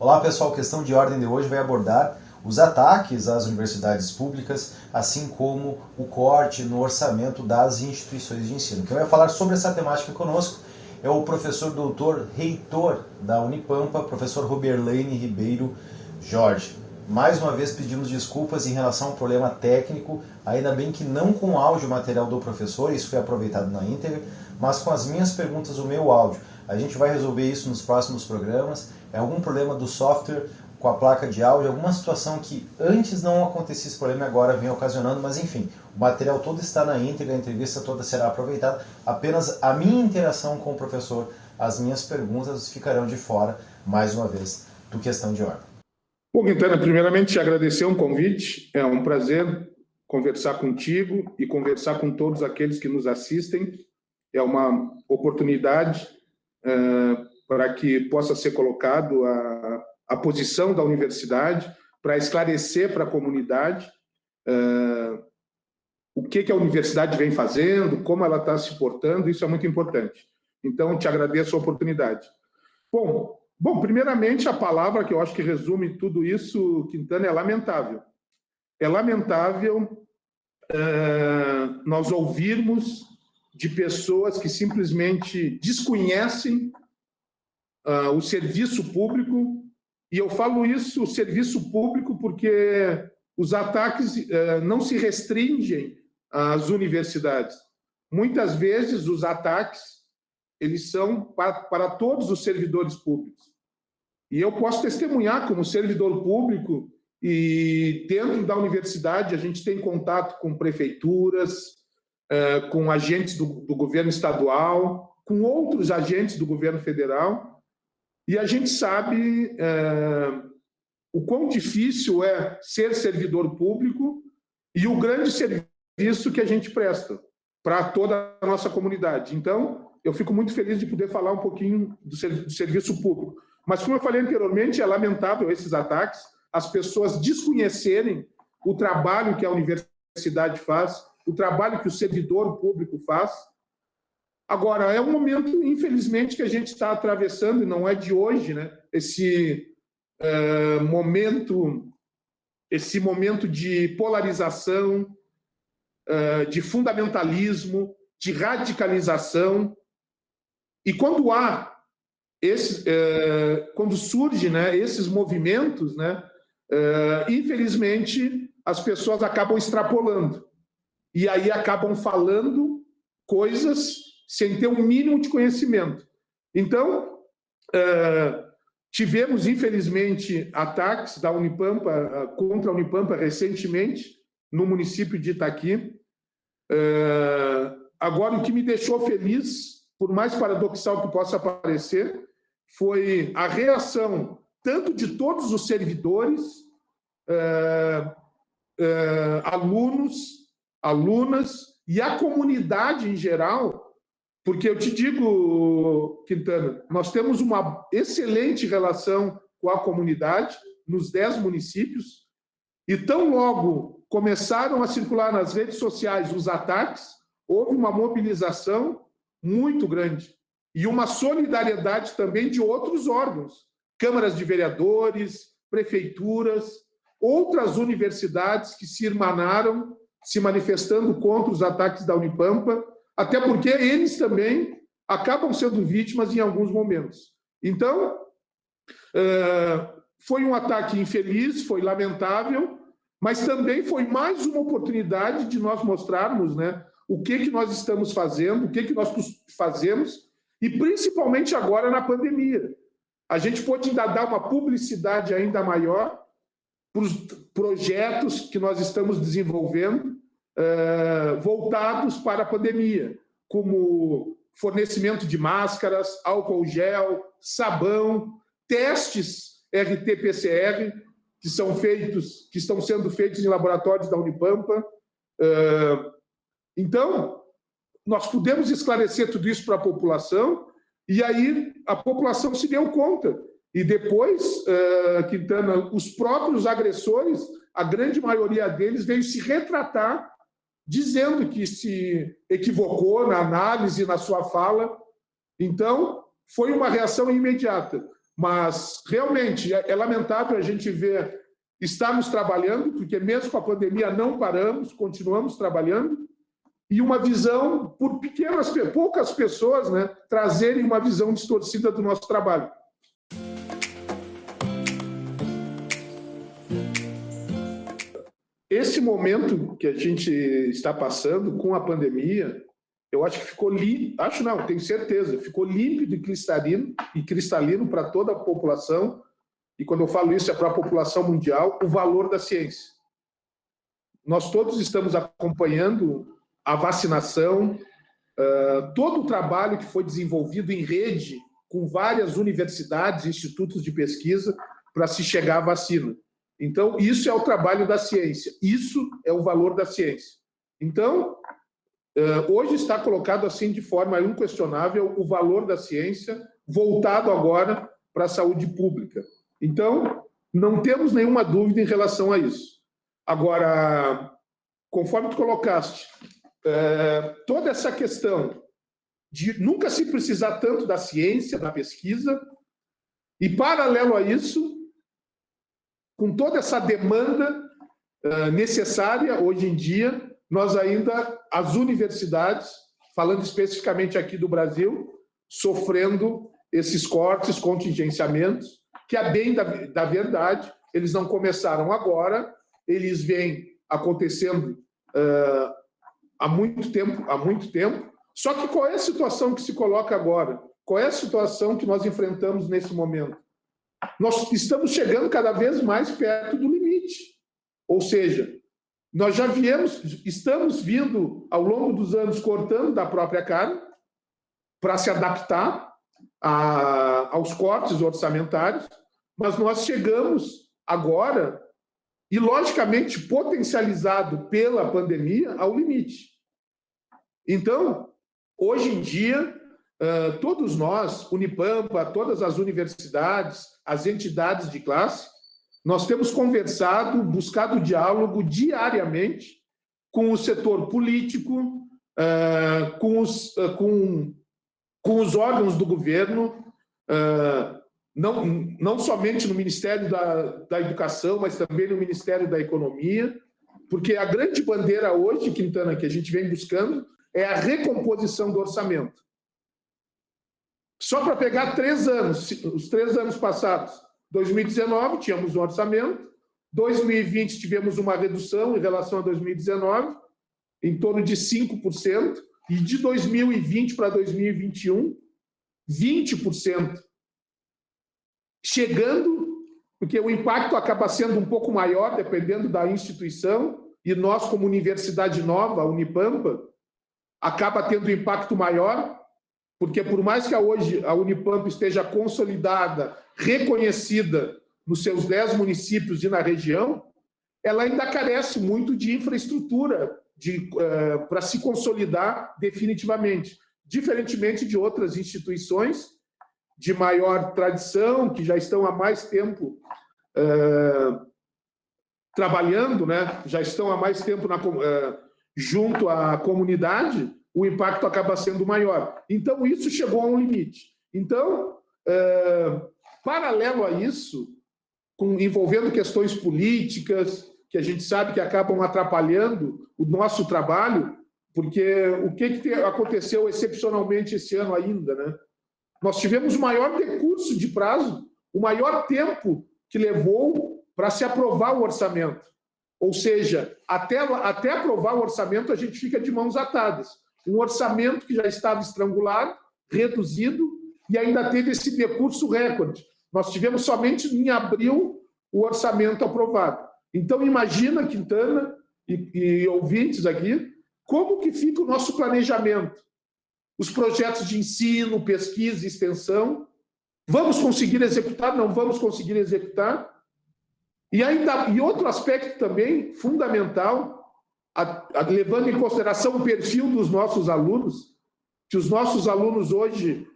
Olá pessoal, questão de ordem de hoje vai abordar os ataques às universidades públicas, assim como o corte no orçamento das instituições de ensino. Quem vai falar sobre essa temática conosco é o professor doutor reitor da Unipampa, professor Roberlane Ribeiro Jorge. Mais uma vez pedimos desculpas em relação ao problema técnico, ainda bem que não com o áudio material do professor, isso foi aproveitado na íntegra, mas com as minhas perguntas, o meu áudio. A gente vai resolver isso nos próximos programas. É algum problema do software com a placa de áudio, alguma situação que antes não acontecia esse problema e agora vem ocasionando, mas enfim, o material todo está na íntegra, a entrevista toda será aproveitada, apenas a minha interação com o professor, as minhas perguntas ficarão de fora, mais uma vez, do Questão de Ordem. Bom, Quintana, primeiramente te agradecer um convite, é um prazer conversar contigo e conversar com todos aqueles que nos assistem, é uma oportunidade para que possa ser colocado a posição da universidade, para esclarecer para a comunidade o que a universidade vem fazendo, como ela está se portando, isso é muito importante. Então, te agradeço a oportunidade. Bom, primeiramente, a palavra que eu acho que resume tudo isso, Quintana, é lamentável. É lamentável nós ouvirmos de pessoas que simplesmente desconhecem o serviço público, e eu falo isso, o serviço público, porque os ataques não se restringem às universidades. Muitas vezes os ataques eles são para todos os servidores públicos. E eu posso testemunhar como servidor público, e dentro da universidade a gente tem contato com prefeituras, com agentes do governo estadual, com outros agentes do governo federal, e a gente sabe o quão difícil é ser servidor público e o grande serviço que a gente presta para toda a nossa comunidade. Então, eu fico muito feliz de poder falar um pouquinho do serviço público. Mas, como eu falei anteriormente, é lamentável esses ataques, as pessoas desconhecerem o trabalho que a universidade faz, o trabalho que o servidor público faz. Agora, é um momento, infelizmente, que a gente está atravessando, e não é de hoje, né? Esse momento de polarização, de fundamentalismo, de radicalização. E quando surgem, né, esses movimentos, né, infelizmente, as pessoas acabam extrapolando. E aí acabam falando coisas sem ter um mínimo de conhecimento. Então, tivemos, infelizmente, ataques da Unipampa, contra a Unipampa recentemente, no município de Itaqui. Agora, o que me deixou feliz, por mais paradoxal que possa parecer, foi a reação tanto de todos os servidores, alunos, alunas e a comunidade em geral, porque eu te digo, Quintana, nós temos uma excelente relação com a comunidade nos 10 municípios, e tão logo começaram a circular nas redes sociais os ataques, houve uma mobilização muito grande e uma solidariedade também de outros órgãos, câmaras de vereadores, prefeituras, outras universidades que se irmanaram, se manifestando contra os ataques da Unipampa, até porque eles também acabam sendo vítimas em alguns momentos. Então, foi um ataque infeliz, foi lamentável, mas também foi mais uma oportunidade de nós mostrarmos, né, o que nós estamos fazendo, o que nós fazemos, e principalmente agora na pandemia. A gente pode ainda dar uma publicidade ainda maior para os projetos que nós estamos desenvolvendo, voltados para a pandemia, como fornecimento de máscaras, álcool gel, sabão, testes RT-PCR, que estão sendo feitos em laboratórios da Unipampa. Então, nós pudemos esclarecer tudo isso para a população, e aí a população se deu conta. E depois, Quintana, os próprios agressores, a grande maioria deles veio se retratar, dizendo que se equivocou na análise, na sua fala. Então, foi uma reação imediata. Mas, realmente, é lamentável a gente ver estarmos trabalhando, porque mesmo com a pandemia não paramos, continuamos trabalhando, e uma visão, por poucas pessoas, né, trazerem uma visão distorcida do nosso trabalho. Esse momento que a gente está passando com a pandemia, eu acho que ficou tenho certeza, ficou límpido e cristalino para toda a população, e quando eu falo isso é para a população mundial, o valor da ciência. Nós todos estamos acompanhando a vacinação, todo o trabalho que foi desenvolvido em rede com várias universidades e institutos de pesquisa para se chegar à vacina. Então, isso é o trabalho da ciência, isso é o valor da ciência. Então, hoje está colocado assim de forma inquestionável o valor da ciência voltado agora para a saúde pública. Então, não temos nenhuma dúvida em relação a isso. Agora, conforme tu colocaste, toda essa questão de nunca se precisar tanto da ciência, da pesquisa, e paralelo a isso, com toda essa demanda necessária hoje em dia, nós ainda, as universidades, falando especificamente aqui do Brasil, sofrendo esses cortes, contingenciamentos, que, a bem da verdade, eles não começaram agora, eles vêm acontecendo há muito tempo. Só que qual é a situação que se coloca agora? Qual é a situação que nós enfrentamos nesse momento? Nós estamos chegando cada vez mais perto do limite. Ou seja, nós já estamos vindo, ao longo dos anos, cortando da própria carne para se adaptar aos cortes orçamentários, mas nós chegamos agora, e logicamente potencializado pela pandemia, ao limite. Então, hoje em dia, todos nós, Unipampa, todas as universidades, as entidades de classe, nós temos conversado, buscado diálogo diariamente com o setor político, com os órgãos do governo, não somente no Ministério da Educação, mas também no Ministério da Economia, porque a grande bandeira hoje, Quintana, que a gente vem buscando, é a recomposição do orçamento. Só para pegar 3 anos, os 3 anos passados, 2019 tínhamos um orçamento, 2020 tivemos uma redução em relação a 2019, em torno de 5%, e de 2020 para 2021, 20%. Chegando, porque o impacto acaba sendo um pouco maior, dependendo da instituição, e nós, como universidade nova, a Unipampa, acaba tendo um impacto maior, porque por mais que hoje a Unipampa esteja consolidada, reconhecida nos seus 10 municípios e na região, ela ainda carece muito de infraestrutura para se consolidar definitivamente, diferentemente de outras instituições de maior tradição, que já estão há mais tempo trabalhando, né? Já estão há mais tempo junto à comunidade, o impacto acaba sendo maior. Então, isso chegou a um limite. Então, paralelo a isso, envolvendo questões políticas, que a gente sabe que acabam atrapalhando o nosso trabalho, porque o que aconteceu excepcionalmente esse ano ainda, né? Nós tivemos o maior decurso de prazo, o maior tempo que levou para se aprovar o orçamento. Ou seja, até aprovar o orçamento, a gente fica de mãos atadas. Um orçamento que já estava estrangulado, reduzido, e ainda teve esse decurso recorde. Nós tivemos somente em abril o orçamento aprovado. Então, imagina, Quintana e ouvintes aqui, como que fica o nosso planejamento? Os projetos de ensino, pesquisa e extensão, vamos conseguir executar? Não vamos conseguir executar? E outro aspecto também fundamental, levando em consideração o perfil dos nossos alunos, que os nossos alunos hoje,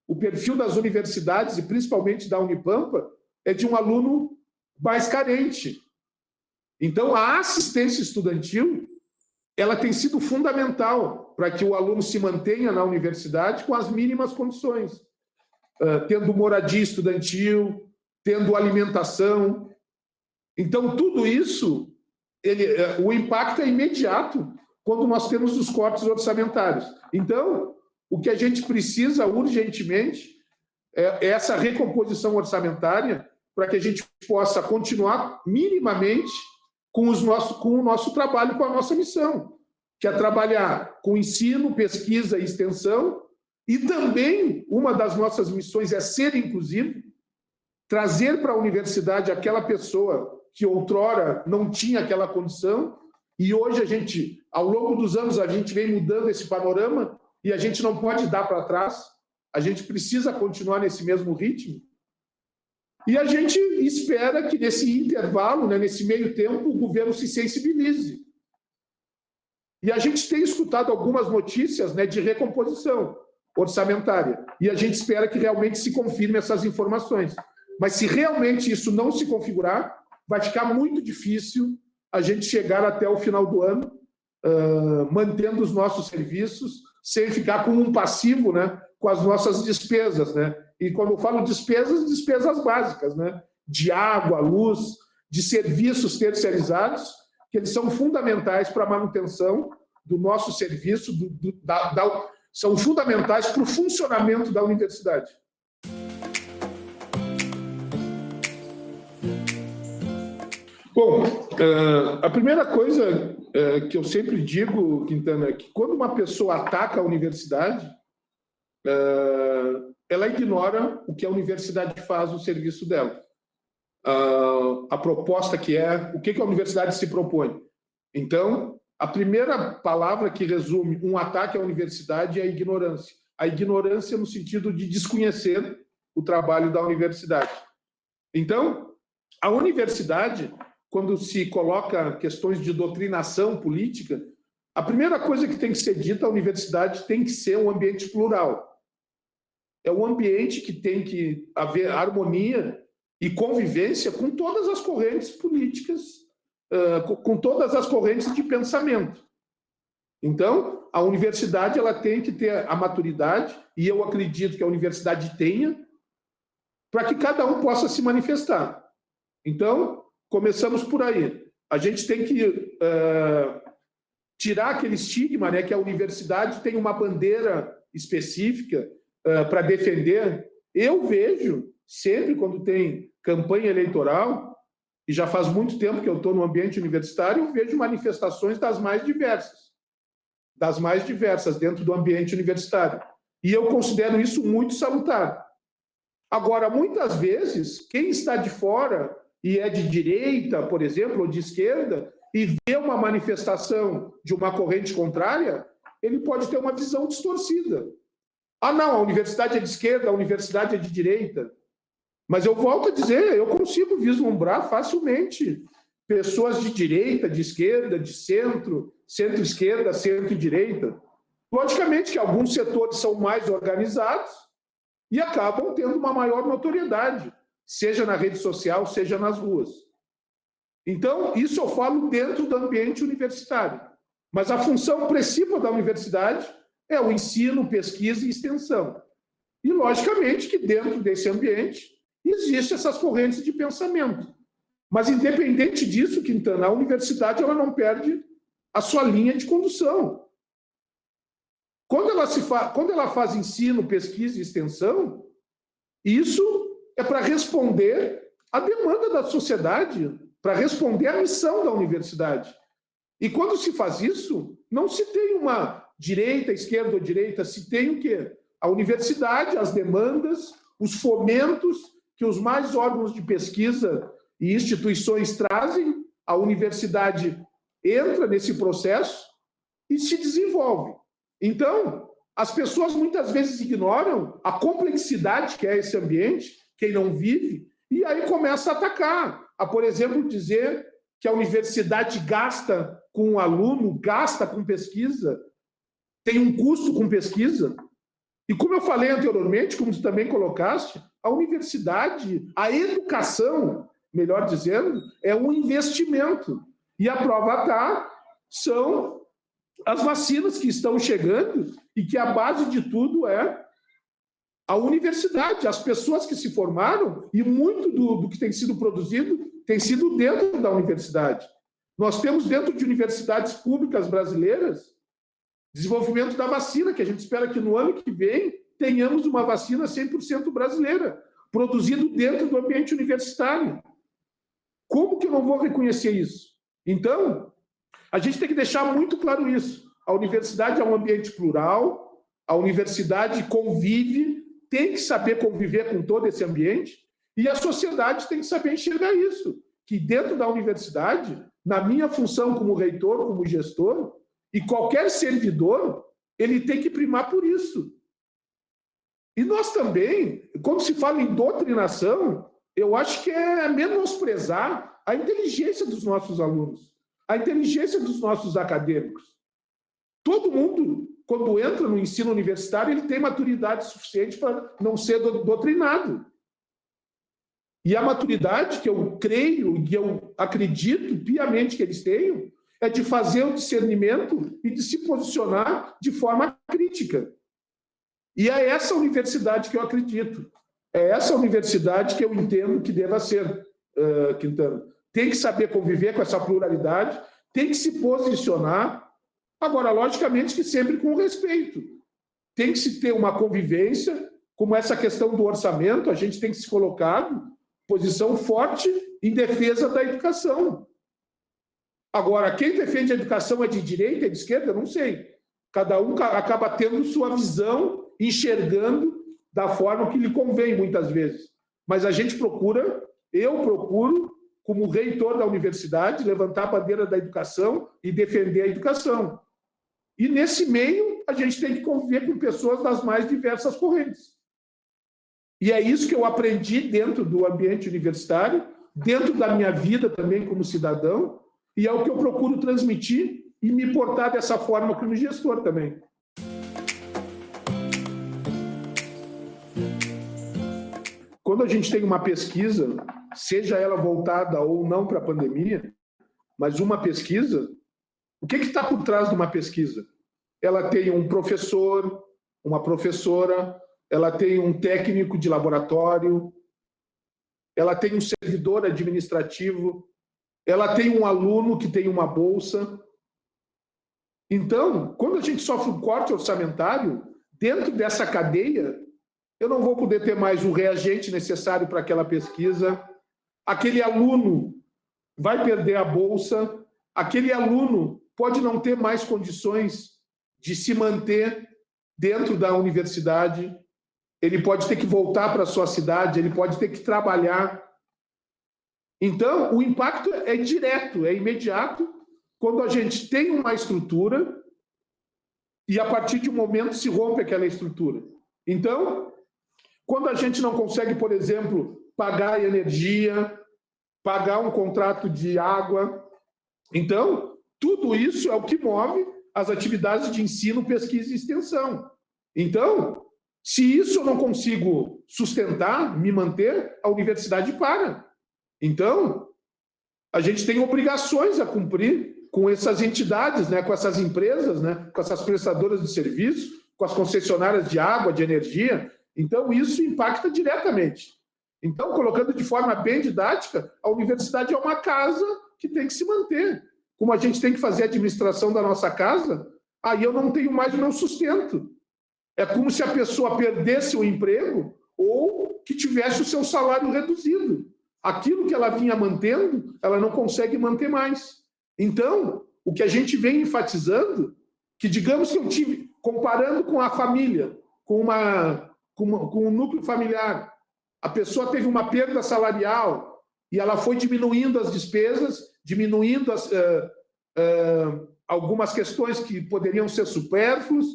o perfil das universidades e principalmente da Unipampa, é de um aluno mais carente. Então, a assistência estudantil, ela tem sido fundamental para que o aluno se mantenha na universidade com as mínimas condições. tendo moradia estudantil, tendo alimentação. Então, tudo isso, o impacto é imediato quando nós temos os cortes orçamentários. Então, o que a gente precisa urgentemente é essa recomposição orçamentária para que a gente possa continuar minimamente com o nosso trabalho, com a nossa missão, que é trabalhar com ensino, pesquisa e extensão, e também uma das nossas missões é ser inclusivo, trazer para a universidade aquela pessoa que outrora não tinha aquela condição, e hoje a gente, ao longo dos anos, a gente vem mudando esse panorama e a gente não pode dar para trás, a gente precisa continuar nesse mesmo ritmo. E a gente espera que nesse intervalo, né, nesse meio tempo, o governo se sensibilize. E a gente tem escutado algumas notícias, né, de recomposição orçamentária, e a gente espera que realmente se confirme essas informações. Mas se realmente isso não se configurar, vai ficar muito difícil a gente chegar até o final do ano mantendo os nossos serviços, sem ficar com um passivo, né, com as nossas despesas, né? E quando eu falo despesas, despesas básicas, né? De água, luz, de serviços terceirizados, que eles são fundamentais para a manutenção do nosso serviço, são fundamentais para o funcionamento da universidade. Bom, a primeira coisa que eu sempre digo, Quintana, é que quando uma pessoa ataca a universidade, ela ignora o que a universidade faz no serviço dela. A proposta que é, o que a universidade se propõe. Então, a primeira palavra que resume um ataque à universidade é a ignorância. A ignorância no sentido de desconhecer o trabalho da universidade. Então, a universidade, quando se coloca questões de doutrinação política, a primeira coisa que tem que ser dita, a universidade tem que ser um ambiente plural. É um ambiente que tem que haver harmonia e convivência com todas as correntes políticas, com todas as correntes de pensamento. Então, a universidade ela tem que ter a maturidade, e eu acredito que a universidade tenha, para que cada um possa se manifestar. Então, começamos por aí. A gente tem que tirar aquele estigma, né, que a universidade tem uma bandeira específica para defender. Eu vejo, sempre quando tem campanha eleitoral, e já faz muito tempo que eu estou no ambiente universitário, eu vejo manifestações das mais diversas dentro do ambiente universitário. E eu considero isso muito salutar. Agora, muitas vezes, quem está de fora e é de direita, por exemplo, ou de esquerda, e vê uma manifestação de uma corrente contrária, ele pode ter uma visão distorcida. Ah, não, a universidade é de esquerda, a universidade é de direita. Mas eu volto a dizer, eu consigo vislumbrar facilmente pessoas de direita, de esquerda, de centro, centro-esquerda, centro-direita. Logicamente que alguns setores são mais organizados e acabam tendo uma maior notoriedade, seja na rede social, seja nas ruas. Então, isso eu falo dentro do ambiente universitário. Mas a função principal da universidade é o ensino, pesquisa e extensão. E, logicamente, que dentro desse ambiente existem essas correntes de pensamento. Mas, independente disso, Quintana, a universidade ela não perde a sua linha de condução. Quando ela faz ensino, pesquisa e extensão, isso é para responder à demanda da sociedade, para responder à missão da universidade. E quando se faz isso, não se tem uma direita, esquerda ou direita, se tem o quê? A universidade, as demandas, os fomentos que os mais órgãos de pesquisa e instituições trazem, a universidade entra nesse processo e se desenvolve. Então, as pessoas muitas vezes ignoram a complexidade que é esse ambiente, quem não vive, e aí começa a atacar. A, por exemplo, dizer que a universidade gasta com o aluno, gasta com pesquisa, tem um custo com pesquisa. E como eu falei anteriormente, como tu também colocaste, a universidade, a educação, melhor dizendo, é um investimento. E a prova são as vacinas que estão chegando e que a base de tudo é a universidade, as pessoas que se formaram, e muito do que tem sido produzido tem sido dentro da universidade. Nós temos dentro de universidades públicas brasileiras desenvolvimento da vacina, que a gente espera que no ano que vem tenhamos uma vacina 100% brasileira, produzido dentro do ambiente universitário. Como que eu não vou reconhecer isso? Então, a gente tem que deixar muito claro isso. A universidade é um ambiente plural, a universidade convive, tem que saber conviver com todo esse ambiente, e a sociedade tem que saber enxergar isso, que dentro da universidade, na minha função como reitor, como gestor, e qualquer servidor, ele tem que primar por isso. E nós também, quando se fala em doutrinação, eu acho que é menosprezar a inteligência dos nossos alunos, a inteligência dos nossos acadêmicos. Todo mundo, quando entra no ensino universitário, ele tem maturidade suficiente para não ser doutrinado. E a maturidade que eu creio e eu acredito piamente que eles tenham é de fazer o discernimento e de se posicionar de forma crítica. E é essa universidade que eu acredito. É essa universidade que eu entendo que deva ser, Quintana. Tem que saber conviver com essa pluralidade, tem que se posicionar. Agora, logicamente que sempre com respeito. Tem que se ter uma convivência, como essa questão do orçamento, a gente tem que se colocar posição forte em defesa da educação. Agora, quem defende a educação é de direita, é de esquerda? Eu não sei. Cada um acaba tendo sua visão, enxergando da forma que lhe convém, muitas vezes. Mas a gente procura, eu procuro, como reitor da universidade, levantar a bandeira da educação e defender a educação. E, nesse meio, a gente tem que conviver com pessoas das mais diversas correntes. E é isso que eu aprendi dentro do ambiente universitário, dentro da minha vida também como cidadão, e é o que eu procuro transmitir e me portar dessa forma como gestor também. Quando a gente tem uma pesquisa, seja ela voltada ou não para a pandemia, mas uma pesquisa, o que está por trás de uma pesquisa? Ela tem um professor, uma professora, ela tem um técnico de laboratório, ela tem um servidor administrativo, ela tem um aluno que tem uma bolsa. Então, quando a gente sofre um corte orçamentário, dentro dessa cadeia, eu não vou poder ter mais o reagente necessário para aquela pesquisa, aquele aluno vai perder a bolsa, aquele aluno pode não ter mais condições de se manter dentro da universidade, ele pode ter que voltar para a sua cidade, ele pode ter que trabalhar. Então, o impacto é direto, é imediato, quando a gente tem uma estrutura e, a partir de um momento, se rompe aquela estrutura. Então, quando a gente não consegue, por exemplo, pagar energia, pagar um contrato de água, então, tudo isso é o que move as atividades de ensino, pesquisa e extensão. Então, se isso eu não consigo sustentar, me manter, a universidade para. Então, a gente tem obrigações a cumprir com essas entidades, né, com essas empresas, né, com essas prestadoras de serviço, com as concessionárias de água, de energia. Então, isso impacta diretamente. Então, colocando de forma bem didática, a universidade é uma casa que tem que se manter. Como a gente tem que fazer a administração da nossa casa, aí eu não tenho mais o meu sustento. É como se a pessoa perdesse o emprego ou que tivesse o seu salário reduzido. Aquilo que ela vinha mantendo, ela não consegue manter mais. Então, o que a gente vem enfatizando, que digamos que eu tive, comparando com a família, com um núcleo familiar, a pessoa teve uma perda salarial e ela foi diminuindo as despesas, diminuindo algumas questões que poderiam ser supérfluas,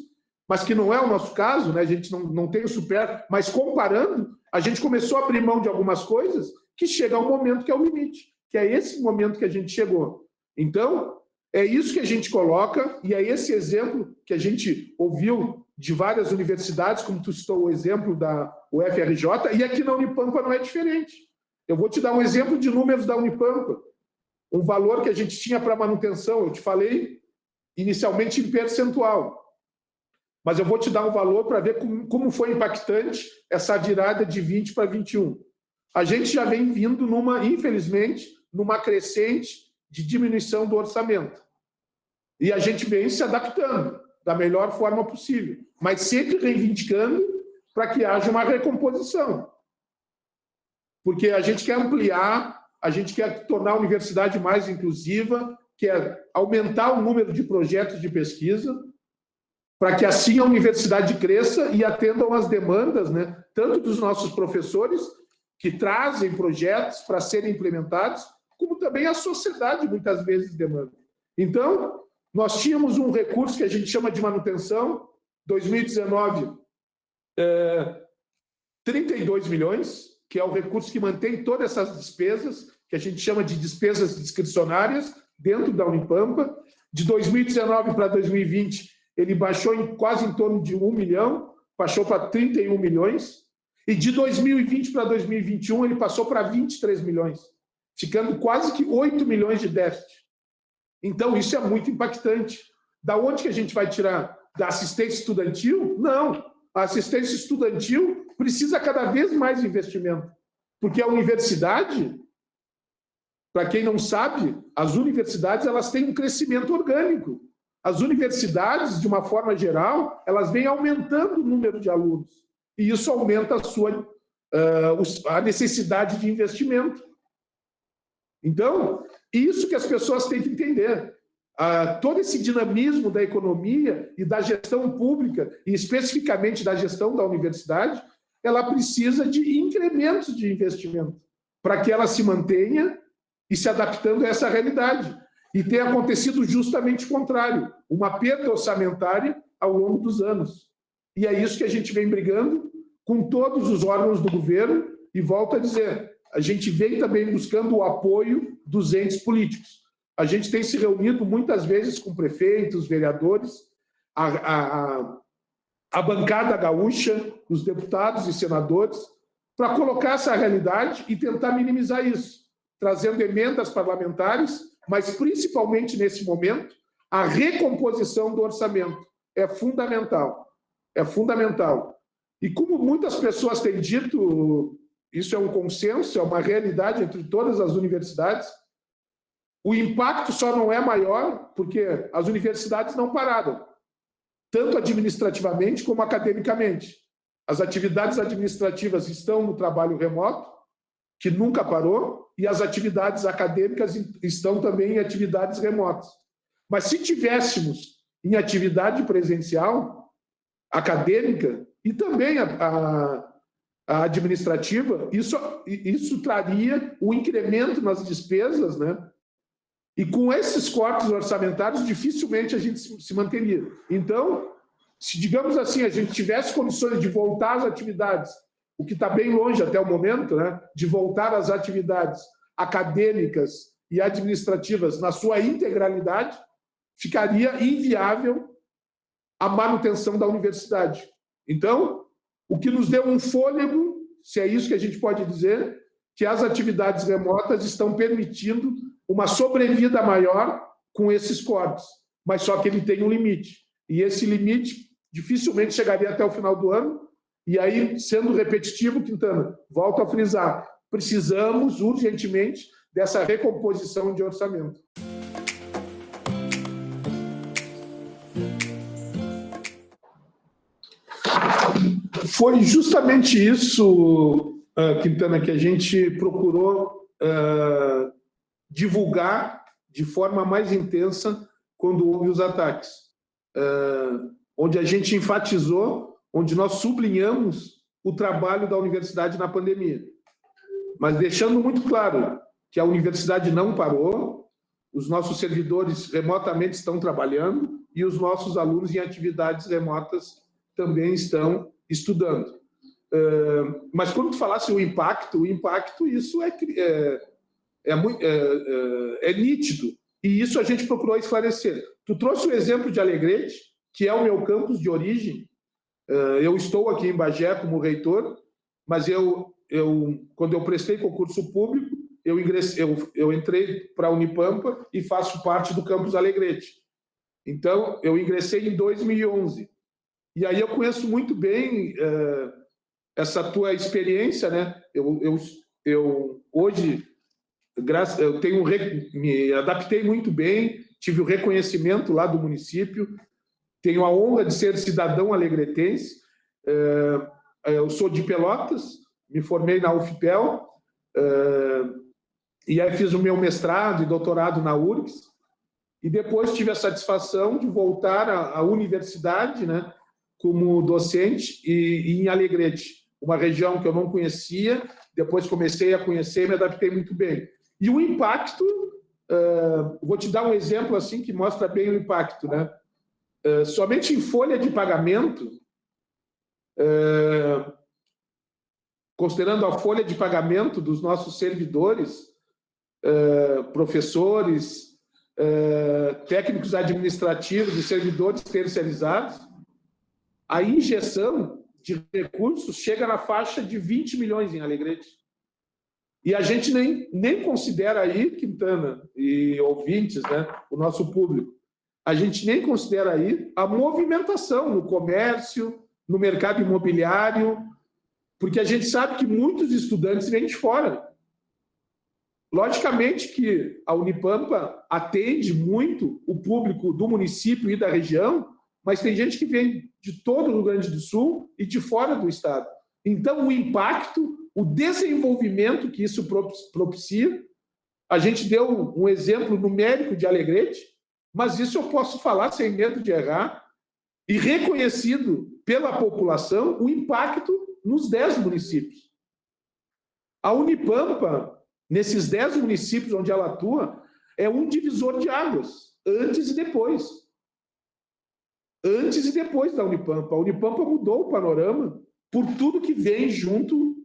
mas que não é o nosso caso, né? A gente não tem o supérfluo, mas comparando, a gente começou a abrir mão de algumas coisas que chega a um momento que é o limite, que é esse momento que a gente chegou. Então, é isso que a gente coloca e é esse exemplo que a gente ouviu de várias universidades, como tu citou o exemplo da UFRJ, e aqui na Unipampa não é diferente. Eu vou te dar um exemplo de números da Unipampa. Um valor que a gente tinha para manutenção, eu te falei inicialmente em percentual. Mas eu vou te dar um valor para ver como foi impactante essa virada de 20 para 21. A gente já vem vindo, infelizmente, numa crescente de diminuição do orçamento. E a gente vem se adaptando da melhor forma possível, mas sempre reivindicando para que haja uma recomposição. Porque a gente quer ampliar, a gente quer tornar a universidade mais inclusiva, quer aumentar o número de projetos de pesquisa, para que assim a universidade cresça e atendam às demandas, né, tanto dos nossos professores, que trazem projetos para serem implementados, como também a sociedade muitas vezes demanda. Então, nós tínhamos um recurso que a gente chama de manutenção, 2019, 32 milhões, que é o recurso que mantém todas essas despesas, que a gente chama de despesas discricionárias, dentro da Unipampa. De 2019 para 2020, ele baixou quase em torno de 1 milhão, baixou para 31 milhões, e de 2020 para 2021 ele passou para 23 milhões, ficando quase que 8 milhões de déficit. Então, isso é muito impactante. Da onde que a gente vai tirar? Da assistência estudantil? Não. A assistência estudantil precisa cada vez mais de investimento, porque a universidade, para quem não sabe, as universidades elas têm um crescimento orgânico. As universidades, de uma forma geral, elas vêm aumentando o número de alunos, e isso aumenta a necessidade de investimento. Então, isso que as pessoas têm que entender. Todo esse dinamismo da economia e da gestão pública, e especificamente da gestão da universidade, ela precisa de incrementos de investimento para que ela se mantenha e se adaptando a essa realidade. E tem acontecido justamente o contrário, uma perda orçamentária ao longo dos anos. E é isso que a gente vem brigando com todos os órgãos do governo, e volto a dizer, a gente vem também buscando o apoio dos entes políticos. A gente tem se reunido muitas vezes com prefeitos, vereadores, a bancada gaúcha, os deputados e senadores, para colocar essa realidade e tentar minimizar isso, trazendo emendas parlamentares, mas principalmente nesse momento, a recomposição do orçamento é fundamental. É fundamental. E como muitas pessoas têm dito, isso é um consenso, é uma realidade entre todas as universidades, o impacto só não é maior porque as universidades não pararam, tanto administrativamente como academicamente. As atividades administrativas estão no trabalho remoto, que nunca parou, e as atividades acadêmicas estão também em atividades remotas. Mas se tivéssemos em atividade presencial, acadêmica, e também a administrativa, isso traria um incremento nas despesas, né? E com esses cortes orçamentários, dificilmente a gente se manteria. Então, se, digamos assim, a gente tivesse condições de voltar às atividades, o que está bem longe até o momento, né, de voltar às atividades acadêmicas e administrativas na sua integralidade, ficaria inviável a manutenção da universidade. Então, o que nos deu um fôlego, se é isso que a gente pode dizer, que as atividades remotas estão permitindo uma sobrevida maior com esses cortes, mas só que ele tem um limite. E esse limite dificilmente chegaria até o final do ano. E aí, sendo repetitivo, Quintana, volto a frisar, precisamos urgentemente dessa recomposição de orçamento. Foi justamente isso, Quintana, que a gente procurou divulgar de forma mais intensa quando houve os ataques, onde a gente enfatizou, onde nós sublinhamos o trabalho da universidade na pandemia, mas deixando muito claro que a universidade não parou, os nossos servidores remotamente estão trabalhando e os nossos alunos em atividades remotas também estão estudando. Mas quando tu falasse o impacto, isso é nítido, e isso a gente procurou esclarecer. Tu trouxe o exemplo de Alegrete, que é o meu campus de origem. Eu estou aqui em Bagé como reitor, mas quando eu prestei concurso público, eu entrei para a Unipampa e faço parte do campus Alegrete. Então, eu ingressei em 2011. E aí eu conheço muito bem essa tua experiência, né? Eu hoje eu me adaptei muito bem, tive o reconhecimento lá do município, tenho a honra de ser cidadão alegretense. Eu sou de Pelotas, me formei na UFPEL, e aí fiz o meu mestrado e doutorado na URGS, e depois tive a satisfação de voltar à universidade, né, como docente e em Alegrete, uma região que eu não conhecia, depois comecei a conhecer e me adaptei muito bem. E o impacto, vou te dar um exemplo assim que mostra bem o impacto, né? Somente em folha de pagamento, considerando a folha de pagamento dos nossos servidores, professores, técnicos administrativos e servidores terceirizados, a injeção de recursos chega na faixa de 20 milhões em Alegrete. E a gente nem considera aí, Quintana e ouvintes, né, o nosso público, a gente nem considera aí a movimentação no comércio, no mercado imobiliário, porque a gente sabe que muitos estudantes vêm de fora. Logicamente que a Unipampa atende muito o público do município e da região, mas tem gente que vem de todo o Rio Grande do Sul e de fora do estado. Então, o impacto, o desenvolvimento que isso propicia, a gente deu um exemplo numérico de Alegrete, mas isso eu posso falar sem medo de errar, e reconhecido pela população o impacto nos 10 municípios. A Unipampa, nesses 10 municípios onde ela atua, é um divisor de águas, antes e depois. Antes e depois da Unipampa. A Unipampa mudou o panorama por tudo que vem junto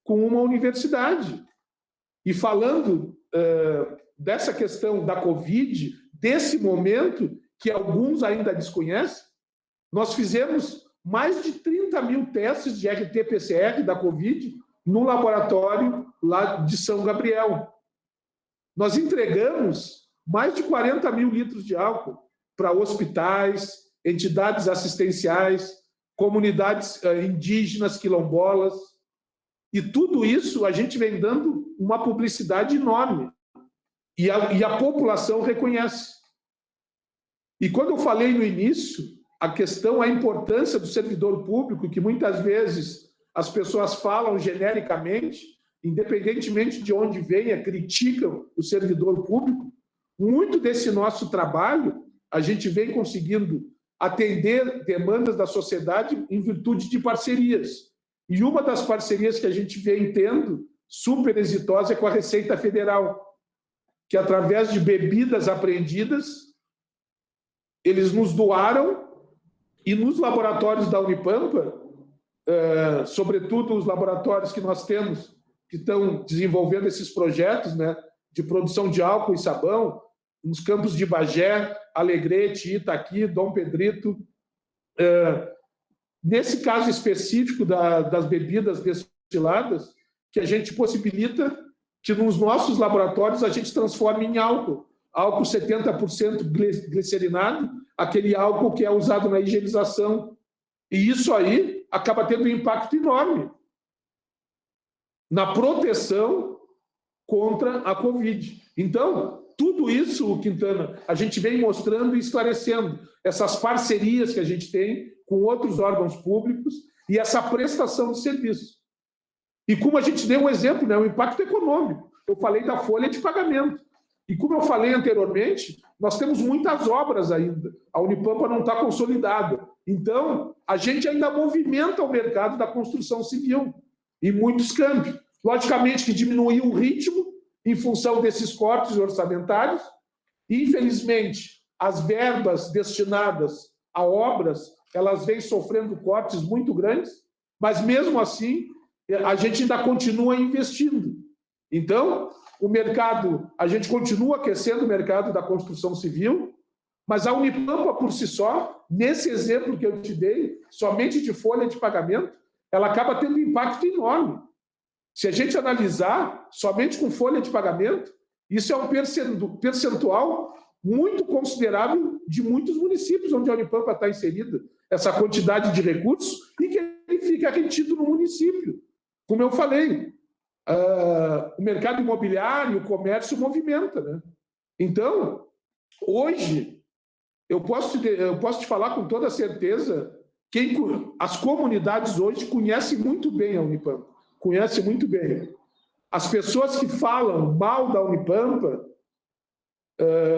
com uma universidade. E falando dessa questão da Covid, desse momento que alguns ainda desconhecem, nós fizemos mais de 30 mil testes de RT-PCR da Covid no laboratório lá de São Gabriel. Nós entregamos mais de 40 mil litros de álcool para hospitais, entidades assistenciais, comunidades indígenas, quilombolas. E tudo isso a gente vem dando uma publicidade enorme. E a população reconhece. E quando eu falei no início, a questão, a importância do servidor público, que muitas vezes as pessoas falam genericamente, independentemente de onde venha, criticam o servidor público, muito desse nosso trabalho a gente vem conseguindo atender demandas da sociedade em virtude de parcerias. E uma das parcerias que a gente vem tendo, super exitosa, é com a Receita Federal, que através de bebidas apreendidas, eles nos doaram, e nos laboratórios da Unipampa, sobretudo os laboratórios que nós temos, que estão desenvolvendo esses projetos, né, de produção de álcool e sabão, nos campos de Bagé, Alegrete, Itaqui, Dom Pedrito. Nesse caso específico das bebidas destiladas, que a gente possibilita que nos nossos laboratórios a gente transforme em álcool 70% glicerinado, aquele álcool que é usado na higienização. E isso aí acaba tendo um impacto enorme na proteção contra a Covid. Então, tudo isso, Quintana, a gente vem mostrando e esclarecendo essas parcerias que a gente tem com outros órgãos públicos e essa prestação de serviço. E como a gente deu um exemplo, né, o impacto econômico. Eu falei da folha de pagamento. E como eu falei anteriormente, nós temos muitas obras ainda. A Unipampa não está consolidada. Então, a gente ainda movimenta o mercado da construção civil em muitos campos. Logicamente que diminuiu o ritmo em função desses cortes orçamentários. E, infelizmente, as verbas destinadas a obras, elas vêm sofrendo cortes muito grandes, mas, mesmo assim, a gente ainda continua investindo. Então, o mercado, a gente continua aquecendo o mercado da construção civil, mas a Unipampa, por si só, nesse exemplo que eu te dei, somente de folha de pagamento, ela acaba tendo um impacto enorme. Se a gente analisar somente com folha de pagamento, isso é um percentual muito considerável de muitos municípios onde a Unipampa está inserida, essa quantidade de recursos, e que ele fica retido no município. Como eu falei, o mercado imobiliário, o comércio movimenta, né? Então, hoje, eu posso te falar com toda certeza, as comunidades hoje conhecem muito bem a Unipampa, conhecem muito bem. As pessoas que falam mal da Unipampa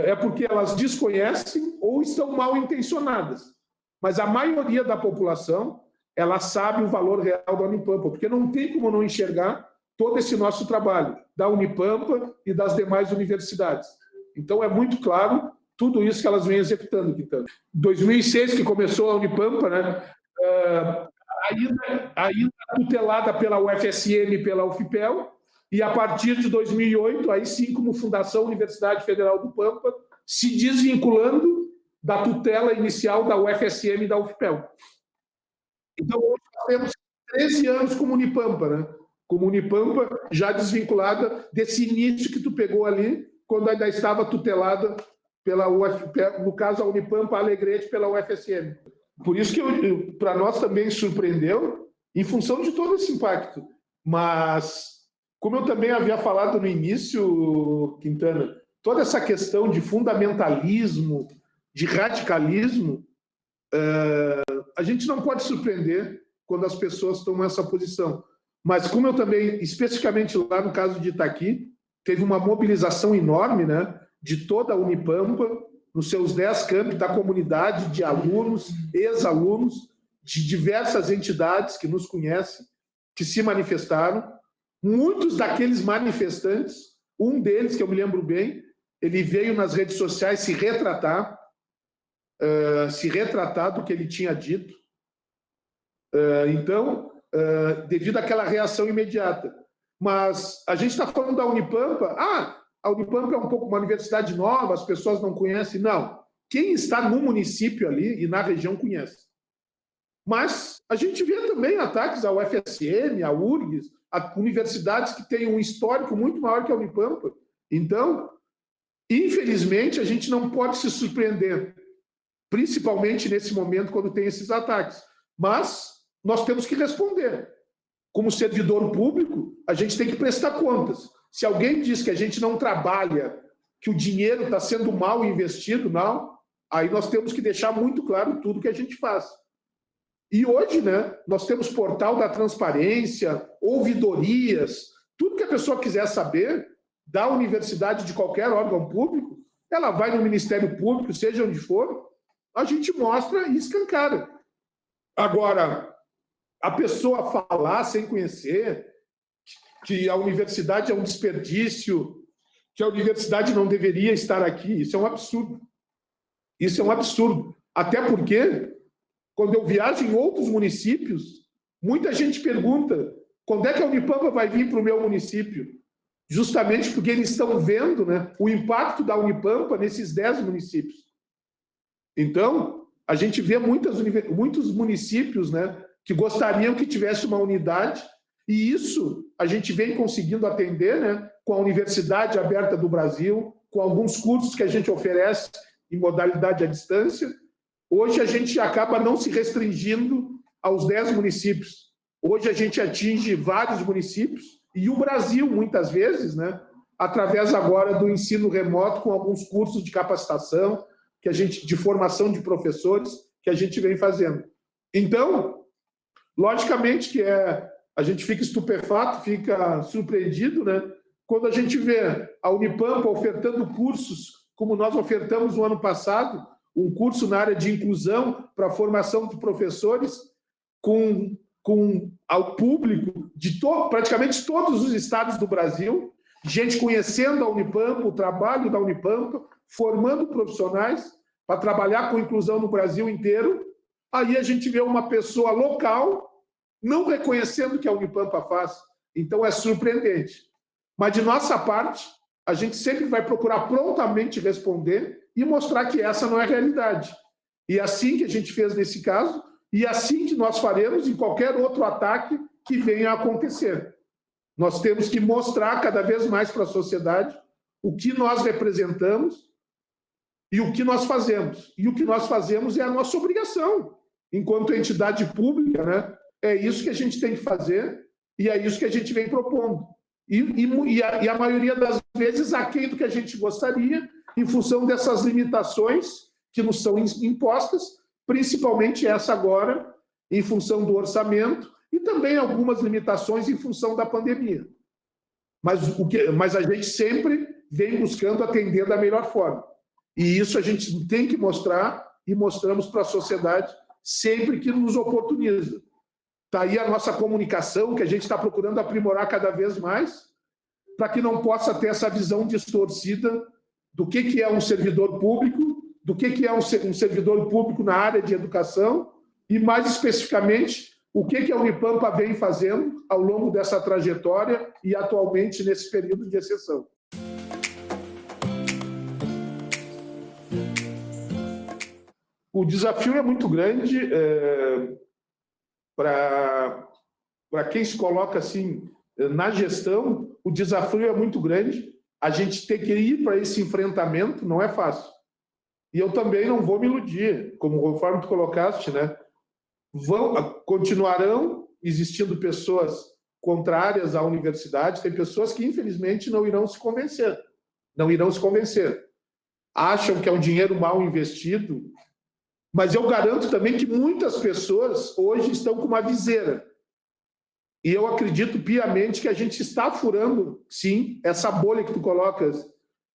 é porque elas desconhecem ou estão mal intencionadas. Mas a maioria da população, ela sabe o valor real da Unipampa, porque não tem como não enxergar todo esse nosso trabalho, da Unipampa e das demais universidades. Então, é muito claro tudo isso que elas vêm executando, Quintana. 2006, que começou a Unipampa, né? Ainda tutelada pela UFSM e pela UFPEL, e a partir de 2008, aí sim, como Fundação Universidade Federal do Pampa, se desvinculando da tutela inicial da UFSM e da UFPEL. Então, hoje nós temos 13 anos como Unipampa, né? Como Unipampa, já desvinculada desse início que tu pegou ali, quando ainda estava tutelada pela UFPEL, no caso a Unipampa Alegrete pela UFSM. Por isso que para nós também surpreendeu, em função de todo esse impacto. Mas, como eu também havia falado no início, Quintana, toda essa questão de fundamentalismo, de radicalismo, a gente não pode surpreender quando as pessoas tomam essa posição. Mas como eu também, especificamente lá no caso de Itaqui, teve uma mobilização enorme, né, de toda a Unipampa, nos seus 10 campi, da comunidade, de alunos, ex-alunos, de diversas entidades que nos conhecem, que se manifestaram. Muitos daqueles manifestantes, um deles, que eu me lembro bem, ele veio nas redes sociais se retratar do que ele tinha dito. Então, devido àquela reação imediata. Mas a gente está falando da Unipampa. A Unipampa é um pouco uma universidade nova, as pessoas não conhecem. Não. Quem está no município ali e na região conhece. Mas a gente vê também ataques à UFSM, à URGS, a universidades que têm um histórico muito maior que a Unipampa. Então, infelizmente, a gente não pode se surpreender, principalmente nesse momento, quando tem esses ataques. Mas nós temos que responder. Como servidor público, a gente tem que prestar contas. Se alguém diz que a gente não trabalha, que o dinheiro está sendo mal investido, não, aí nós temos que deixar muito claro tudo que a gente faz. E hoje, né, nós temos portal da transparência, ouvidorias, tudo que a pessoa quiser saber da universidade, de qualquer órgão público, ela vai no Ministério Público, seja onde for, a gente mostra e escancara. Agora, a pessoa falar sem conhecer que a universidade é um desperdício, que a universidade não deveria estar aqui, isso é um absurdo. Isso é um absurdo. Até porque, quando eu viajo em outros municípios, muita gente pergunta quando é que a Unipampa vai vir para o meu município? Justamente porque eles estão vendo, né, o impacto da Unipampa nesses 10 municípios. Então, a gente vê muitos municípios, né, que gostariam que tivesse uma unidade, e isso a gente vem conseguindo atender, né, com a Universidade Aberta do Brasil, com alguns cursos que a gente oferece em modalidade à distância. Hoje a gente acaba não se restringindo aos 10 municípios. Hoje a gente atinge vários municípios, e o Brasil, muitas vezes, né, através agora do ensino remoto, com alguns cursos de capacitação, de formação de professores, que a gente vem fazendo. Então, logicamente que a gente fica estupefato, fica surpreendido, né, quando a gente vê a Unipampa ofertando cursos, como nós ofertamos no ano passado, um curso na área de inclusão para a formação de professores, ao público de praticamente todos os estados do Brasil, gente conhecendo a Unipampa, o trabalho da Unipampa, formando profissionais para trabalhar com inclusão no Brasil inteiro. Aí a gente vê uma pessoa local não reconhecendo o que a Unipampa faz. Então é surpreendente. Mas de nossa parte, a gente sempre vai procurar prontamente responder e mostrar que essa não é a realidade. E é assim que a gente fez nesse caso, e é assim que nós faremos em qualquer outro ataque que venha a acontecer. Nós temos que mostrar cada vez mais para a sociedade o que nós representamos e o que nós fazemos. E o que nós fazemos é a nossa obrigação, enquanto entidade pública, né? É isso que a gente tem que fazer e é isso que a gente vem propondo. E a maioria das vezes aquém do que a gente gostaria, em função dessas limitações que nos são impostas, principalmente essa agora, em função do orçamento, e também algumas limitações em função da pandemia. Mas a gente sempre vem buscando atender da melhor forma. E isso a gente tem que mostrar e mostramos para a sociedade sempre que nos oportuniza. Está aí a nossa comunicação, que a gente está procurando aprimorar cada vez mais, para que não possa ter essa visão distorcida do que é um servidor público, do que é um servidor público na área de educação e, mais especificamente, o que a Unipampa vem fazendo ao longo dessa trajetória e atualmente nesse período de exceção. O desafio é muito grande para quem se coloca assim na gestão. O desafio é muito grande. A gente tem que ir para esse enfrentamento, não é fácil. E eu também não vou me iludir, conforme tu colocaste, né? Continuarão existindo pessoas contrárias à universidade, tem pessoas que, infelizmente, não irão se convencer. Acham que é um dinheiro mal investido, mas eu garanto também que muitas pessoas hoje estão com uma viseira. E eu acredito piamente que a gente está furando, sim, essa bolha que tu colocas,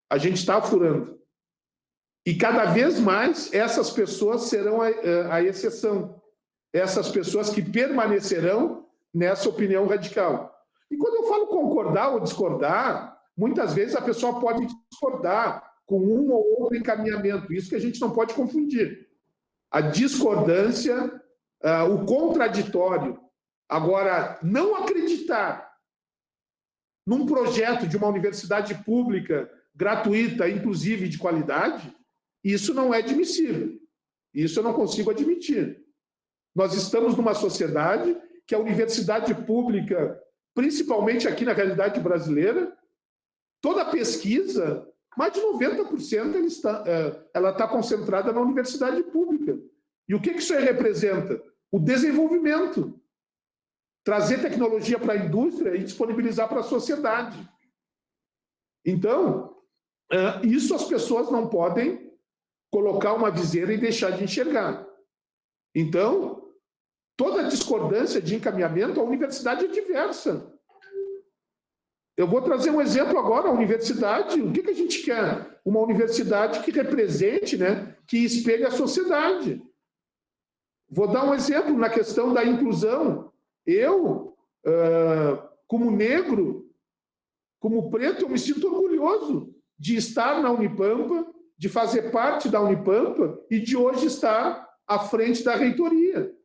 a gente está furando. E cada vez mais essas pessoas serão a exceção. Essas pessoas que permanecerão nessa opinião radical. E quando eu falo concordar ou discordar, muitas vezes a pessoa pode discordar com um ou outro encaminhamento. Isso que a gente não pode confundir. A discordância, o contraditório. Agora, não acreditar num projeto de uma universidade pública, gratuita, inclusive de qualidade, isso não é admissível. Isso eu não consigo admitir. Nós estamos numa sociedade que a universidade pública, principalmente aqui na realidade brasileira, toda a pesquisa, mais de 90% ela está concentrada na universidade pública. E o que isso aí representa? O desenvolvimento. Trazer tecnologia para a indústria e disponibilizar para a sociedade. Então, isso as pessoas não podem colocar uma viseira e deixar de enxergar. Então, toda discordância de encaminhamento, a universidade é diversa. Eu vou trazer um exemplo agora, a universidade. O que a gente quer? Uma universidade que represente, né, que espelhe a sociedade. Vou dar um exemplo na questão da inclusão. Eu, como negro, como preto, eu me sinto orgulhoso de estar na Unipampa, de fazer parte da Unipampa e de hoje estar à frente da reitoria.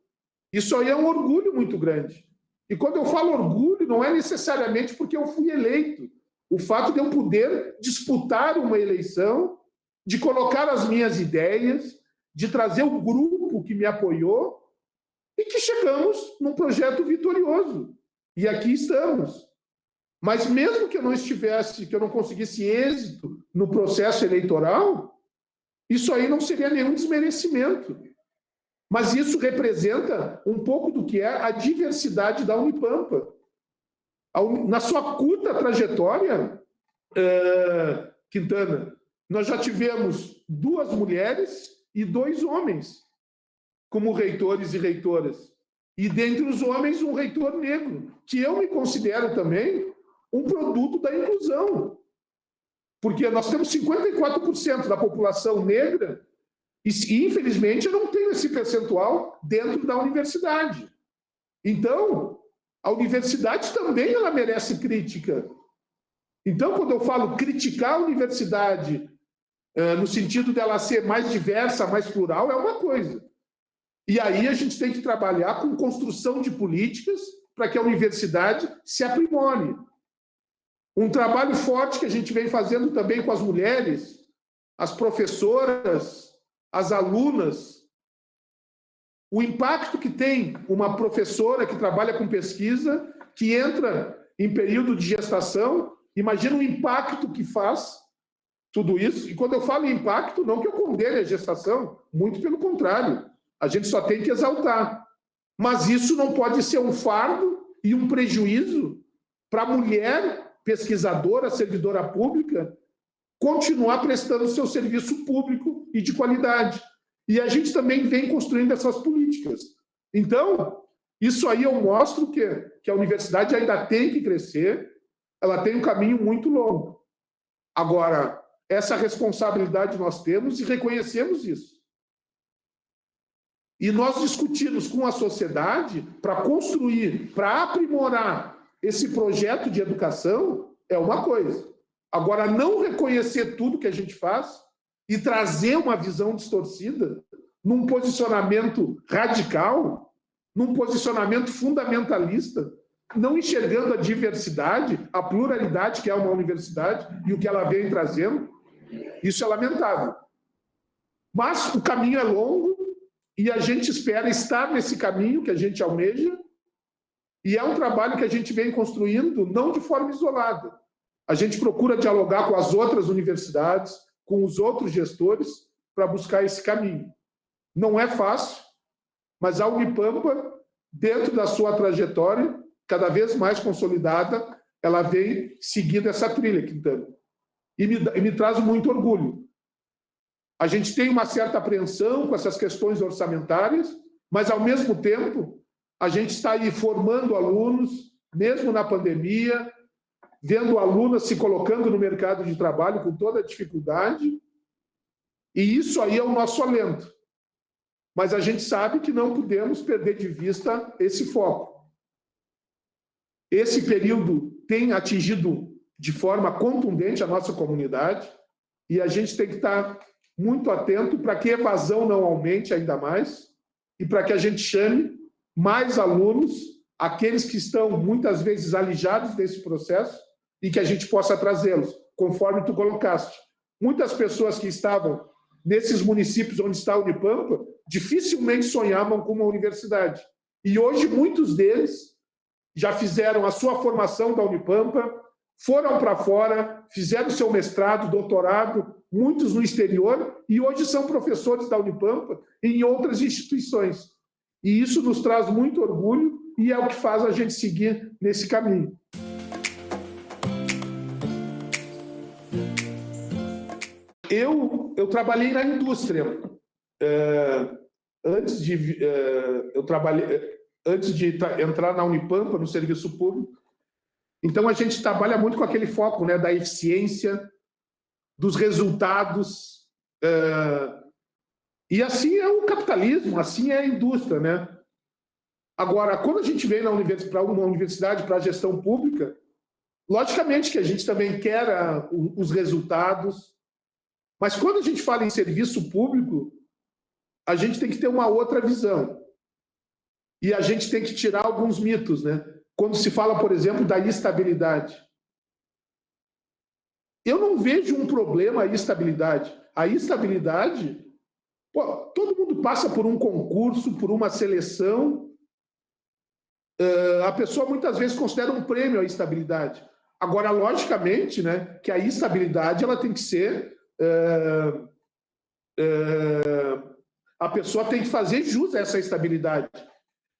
Isso aí é um orgulho muito grande. E quando eu falo orgulho, não é necessariamente porque eu fui eleito. O fato de eu poder disputar uma eleição, de colocar as minhas ideias, de trazer o grupo que me apoiou e que chegamos num projeto vitorioso. E aqui estamos. Mas mesmo que eu não estivesse, que eu não conseguisse êxito no processo eleitoral, isso aí não seria nenhum desmerecimento. Mas isso representa um pouco do que é a diversidade da Unipampa. Na sua curta trajetória, Quintana, nós já tivemos 2 mulheres e 2 homens como reitores e reitoras. E dentre os homens, um reitor negro, que eu me considero também um produto da inclusão. Porque nós temos 54% da população negra e, infelizmente, eu não tenho esse percentual dentro da universidade. Então, a universidade também ela merece crítica. Então, quando eu falo criticar a universidade no sentido dela ser mais diversa, mais plural, é uma coisa. E aí a gente tem que trabalhar com construção de políticas para que a universidade se aprimore. Um trabalho forte que a gente vem fazendo também com as mulheres, as professoras, as alunas, o impacto que tem uma professora que trabalha com pesquisa, que entra em período de gestação, imagina o impacto que faz tudo isso. E quando eu falo em impacto, não que eu condene a gestação, muito pelo contrário. A gente só tem que exaltar. Mas isso não pode ser um fardo e um prejuízo para a mulher pesquisadora, servidora pública, continuar prestando seu serviço público e de qualidade. E a gente também vem construindo essas políticas. Então, isso aí eu mostro que a universidade ainda tem que crescer, ela tem um caminho muito longo. Agora, essa responsabilidade nós temos e reconhecemos isso. E nós discutimos com a sociedade para construir, para aprimorar esse projeto de educação é uma coisa. Agora, não reconhecer tudo que a gente faz e trazer uma visão distorcida num posicionamento radical, num posicionamento fundamentalista, não enxergando a diversidade, a pluralidade que é uma universidade e o que ela vem trazendo, isso é lamentável. Mas o caminho é longo e a gente espera estar nesse caminho que a gente almeja, e é um trabalho que a gente vem construindo não de forma isolada. A gente procura dialogar com as outras universidades, com os outros gestores, para buscar esse caminho. Não é fácil, mas a Unipampa, dentro da sua trajetória, cada vez mais consolidada, ela vem seguindo essa trilha, Quintana. E me traz muito orgulho. A gente tem uma certa apreensão com essas questões orçamentárias, mas, ao mesmo tempo, a gente está aí formando alunos, mesmo na pandemia, vendo alunas se colocando no mercado de trabalho com toda a dificuldade, e isso aí é o nosso alento. Mas a gente sabe que não podemos perder de vista esse foco. Esse período tem atingido de forma contundente a nossa comunidade, e a gente tem que estar muito atento para que a evasão não aumente ainda mais e para que a gente chame mais alunos, aqueles que estão muitas vezes alijados desse processo, e que a gente possa trazê-los, conforme tu colocaste. Muitas pessoas que estavam nesses municípios onde está a Unipampa dificilmente sonhavam com uma universidade. E hoje muitos deles já fizeram a sua formação da Unipampa, foram para fora, fizeram seu mestrado, doutorado, muitos no exterior, e hoje são professores da Unipampa em outras instituições. E isso nos traz muito orgulho e é o que faz a gente seguir nesse caminho. Eu trabalhei na indústria. Antes de entrar na Unipampa, no serviço público. Então, a gente trabalha muito com aquele foco, né, da eficiência, dos resultados. E assim é o capitalismo, assim é a indústria, né? Agora, quando a gente vem para uma universidade, para a gestão pública, logicamente que a gente também quer os resultados, mas quando a gente fala em serviço público, a gente tem que ter uma outra visão. E a gente tem que tirar alguns mitos, né? Quando se fala, por exemplo, da estabilidade. Eu não vejo um problema a estabilidade. A estabilidade, todo mundo passa por um concurso, por uma seleção. A pessoa muitas vezes considera um prêmio a estabilidade. Agora, logicamente, né, que a estabilidade ela tem que ser... a pessoa tem que fazer jus a essa estabilidade.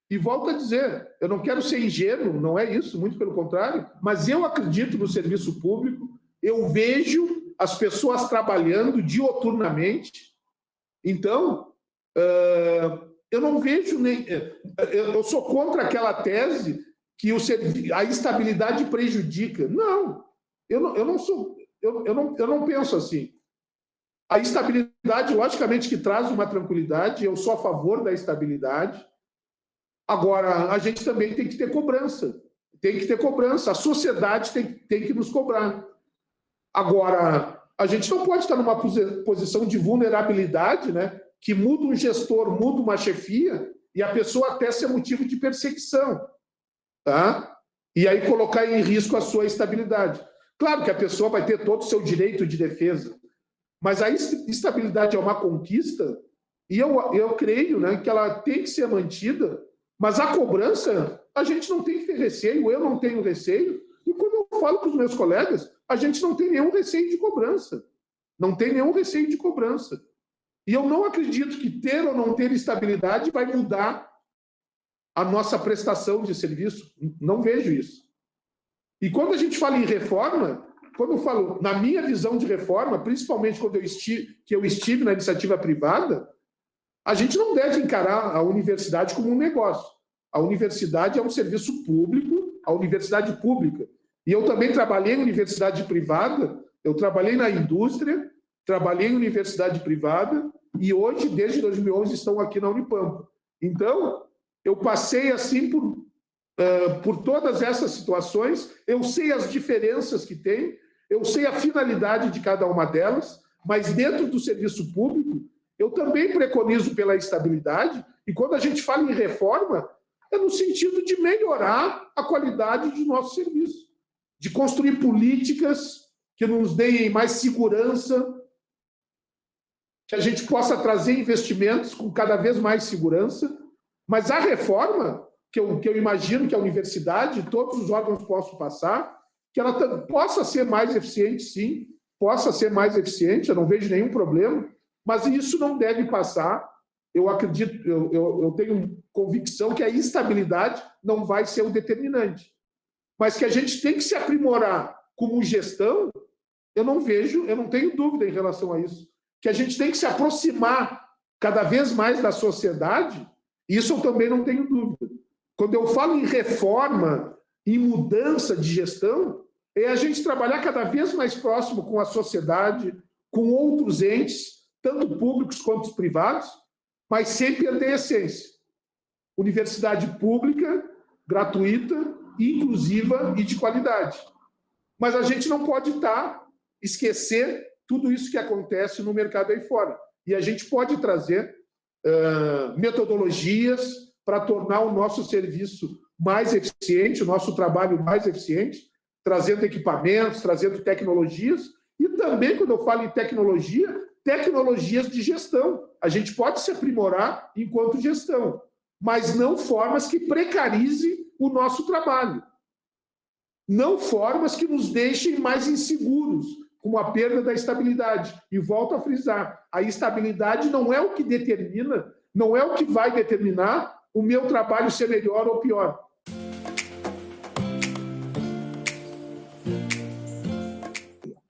E volto a dizer, eu não quero ser ingênuo, não é isso, muito pelo contrário, mas eu acredito no serviço público, eu vejo as pessoas trabalhando dioturnamente. Então, eu não vejo nem... Eu sou contra aquela tese que a estabilidade prejudica. Não, eu não penso assim. A estabilidade, logicamente, que traz uma tranquilidade, eu sou a favor da estabilidade. Agora, a gente também tem que ter cobrança. Tem que ter cobrança. A sociedade tem que nos cobrar. Agora, a gente não pode estar numa posição de vulnerabilidade, né? Que muda um gestor, muda uma chefia, e a pessoa até ser motivo de perseguição. Tá? E aí colocar em risco a sua estabilidade. Claro que a pessoa vai ter todo o seu direito de defesa, mas a estabilidade é uma conquista, e eu creio, né, que ela tem que ser mantida, mas a cobrança, a gente não tem que ter receio, eu não tenho receio, e quando eu falo com os meus colegas, a gente não tem nenhum receio de cobrança. não tem nenhum receio de cobrança. E eu não acredito que ter ou não ter estabilidade vai mudar a nossa prestação de serviço. Não vejo isso. E quando a gente fala em reforma, quando eu falo, na minha visão de reforma, principalmente quando eu estive na iniciativa privada, a gente não deve encarar a universidade como um negócio. A universidade é um serviço público, a universidade pública. E eu também trabalhei em universidade privada, eu trabalhei na indústria, trabalhei em universidade privada e hoje, desde 2011, estão aqui na Unipampa. Então, eu passei assim por todas essas situações, eu sei as diferenças que tem, eu sei a finalidade de cada uma delas, mas dentro do serviço público, eu também preconizo pela estabilidade, e quando a gente fala em reforma, é no sentido de melhorar a qualidade do nosso serviço, de construir políticas que nos deem mais segurança, que a gente possa trazer investimentos com cada vez mais segurança, mas a reforma, que eu imagino que a universidade, todos os órgãos possam passar, que ela possa ser mais eficiente, sim, possa ser mais eficiente, eu não vejo nenhum problema, mas isso não deve passar. Eu acredito, eu tenho convicção que a estabilidade não vai ser o determinante, mas que a gente tem que se aprimorar como gestão, eu não tenho dúvida em relação a isso, que a gente tem que se aproximar cada vez mais da sociedade, isso eu também não tenho dúvida. Quando eu falo em reforma, em mudança de gestão, é a gente trabalhar cada vez mais próximo com a sociedade, com outros entes, tanto públicos quanto privados, mas sem perder a essência. Universidade pública, gratuita, inclusiva e de qualidade. Mas a gente não pode esquecer tudo isso que acontece no mercado aí fora. E a gente pode trazer metodologias para tornar o nosso serviço mais eficiente, o nosso trabalho mais eficiente, trazendo equipamentos, trazendo tecnologias, e também, quando eu falo em tecnologia, tecnologias de gestão. A gente pode se aprimorar enquanto gestão, mas não formas que precarizem o nosso trabalho. Não formas que nos deixem mais inseguros, com a perda da estabilidade. E volto a frisar, a estabilidade não é o que determina, não é o que vai determinar o meu trabalho ser melhor ou pior.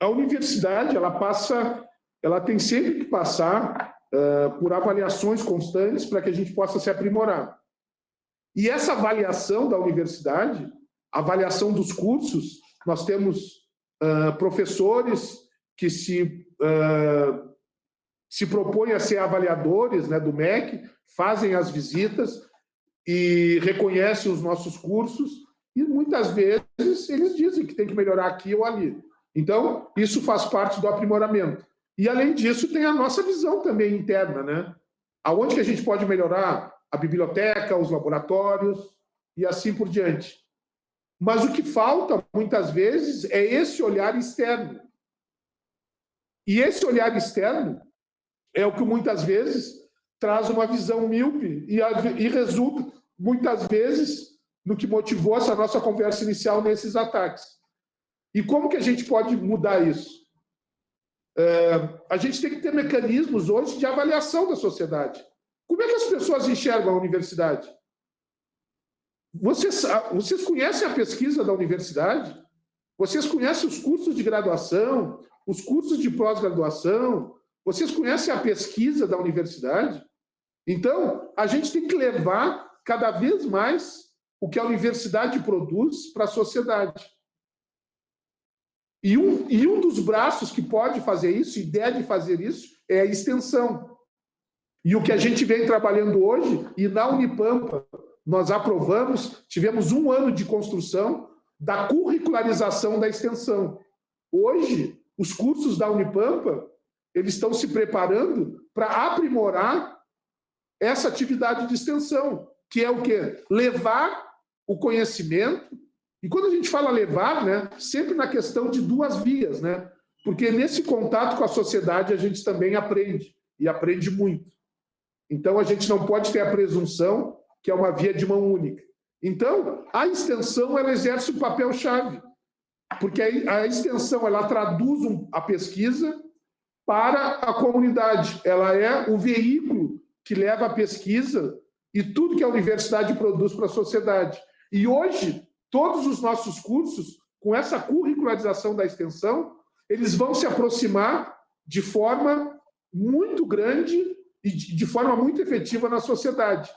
A universidade, ela tem sempre que passar por avaliações constantes para que a gente possa se aprimorar. E essa avaliação da universidade, a avaliação dos cursos, nós temos professores que se propõem a ser avaliadores, né, do MEC, fazem as visitas e reconhecem os nossos cursos, e muitas vezes eles dizem que tem que melhorar aqui ou ali. Então, isso faz parte do aprimoramento. E, além disso, tem a nossa visão também interna, né? Aonde que a gente pode melhorar? A biblioteca, os laboratórios e assim por diante. Mas o que falta, muitas vezes, é esse olhar externo. E esse olhar externo é o que, muitas vezes, traz uma visão míope e resulta, muitas vezes, no que motivou essa nossa conversa inicial nesses ataques. E como que a gente pode mudar isso? A gente tem que ter mecanismos hoje de avaliação da sociedade. Como é que as pessoas enxergam a universidade? Vocês conhecem a pesquisa da universidade? Vocês conhecem os cursos de graduação, os cursos de pós-graduação? Vocês conhecem a pesquisa da universidade? Então, a gente tem que levar cada vez mais o que a universidade produz para a sociedade. E um dos braços que pode fazer isso e deve fazer isso é a extensão. E o que a gente vem trabalhando hoje, e na Unipampa nós aprovamos, tivemos 1 ano de construção da curricularização da extensão. Hoje, os cursos da Unipampa, eles estão se preparando para aprimorar essa atividade de extensão, que é o quê? Levar o conhecimento. E quando a gente fala levar, né, sempre na questão de 2 vias, né? Porque nesse contato com a sociedade a gente também aprende, e aprende muito. Então a gente não pode ter a presunção que é uma via de mão única. Então, a extensão, ela exerce um papel-chave, porque a extensão, ela traduz a pesquisa, para a comunidade. Ela é o veículo que leva a pesquisa e tudo que a universidade produz para a sociedade. E hoje, todos os nossos cursos, com essa curricularização da extensão, eles vão se aproximar de forma muito grande e de forma muito efetiva na sociedade.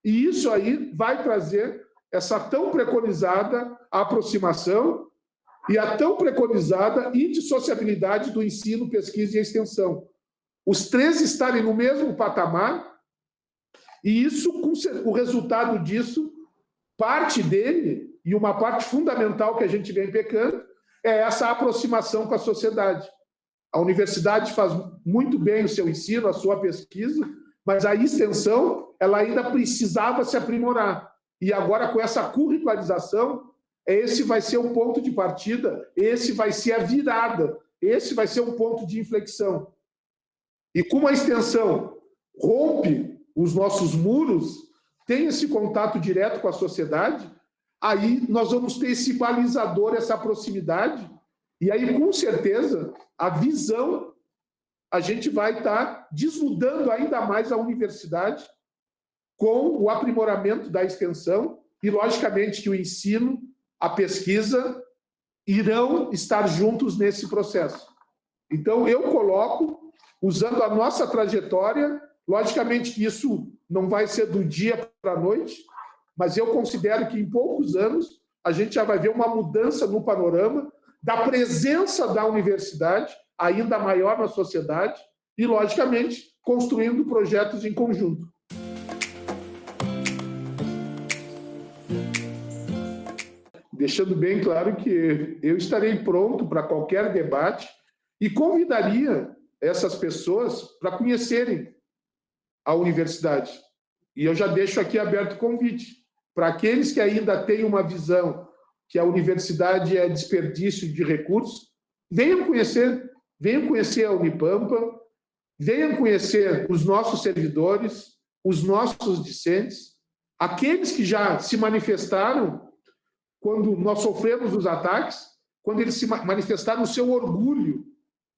E isso aí vai trazer essa tão preconizada aproximação e a tão preconizada indissociabilidade do ensino, pesquisa e extensão. Os três estarem no mesmo patamar, e isso, o resultado disso, parte dele, e uma parte fundamental que a gente vem pecando, é essa aproximação com a sociedade. A universidade faz muito bem o seu ensino, a sua pesquisa, mas a extensão ela ainda precisava se aprimorar. E agora, com essa curricularização, esse vai ser o ponto de partida, esse vai ser a virada, esse vai ser um ponto de inflexão. E como a extensão rompe os nossos muros, tem esse contato direto com a sociedade, aí nós vamos ter esse balizador, essa proximidade, e aí, com certeza, a visão, a gente vai estar desnudando ainda mais a universidade com o aprimoramento da extensão e, logicamente, que o ensino, a pesquisa, irão estar juntos nesse processo. Então, eu coloco, usando a nossa trajetória, logicamente que isso não vai ser do dia para a noite, mas eu considero que em poucos anos a gente já vai ver uma mudança no panorama da presença da universidade, ainda maior na sociedade, e, logicamente, construindo projetos em conjunto. Deixando bem claro que eu estarei pronto para qualquer debate e convidaria essas pessoas para conhecerem a universidade. E eu já deixo aqui aberto o convite para aqueles que ainda têm uma visão que a universidade é desperdício de recursos, venham conhecer a Unipampa, venham conhecer os nossos servidores, os nossos discentes, aqueles que já se manifestaram quando nós sofremos os ataques, quando eles se manifestaram o seu orgulho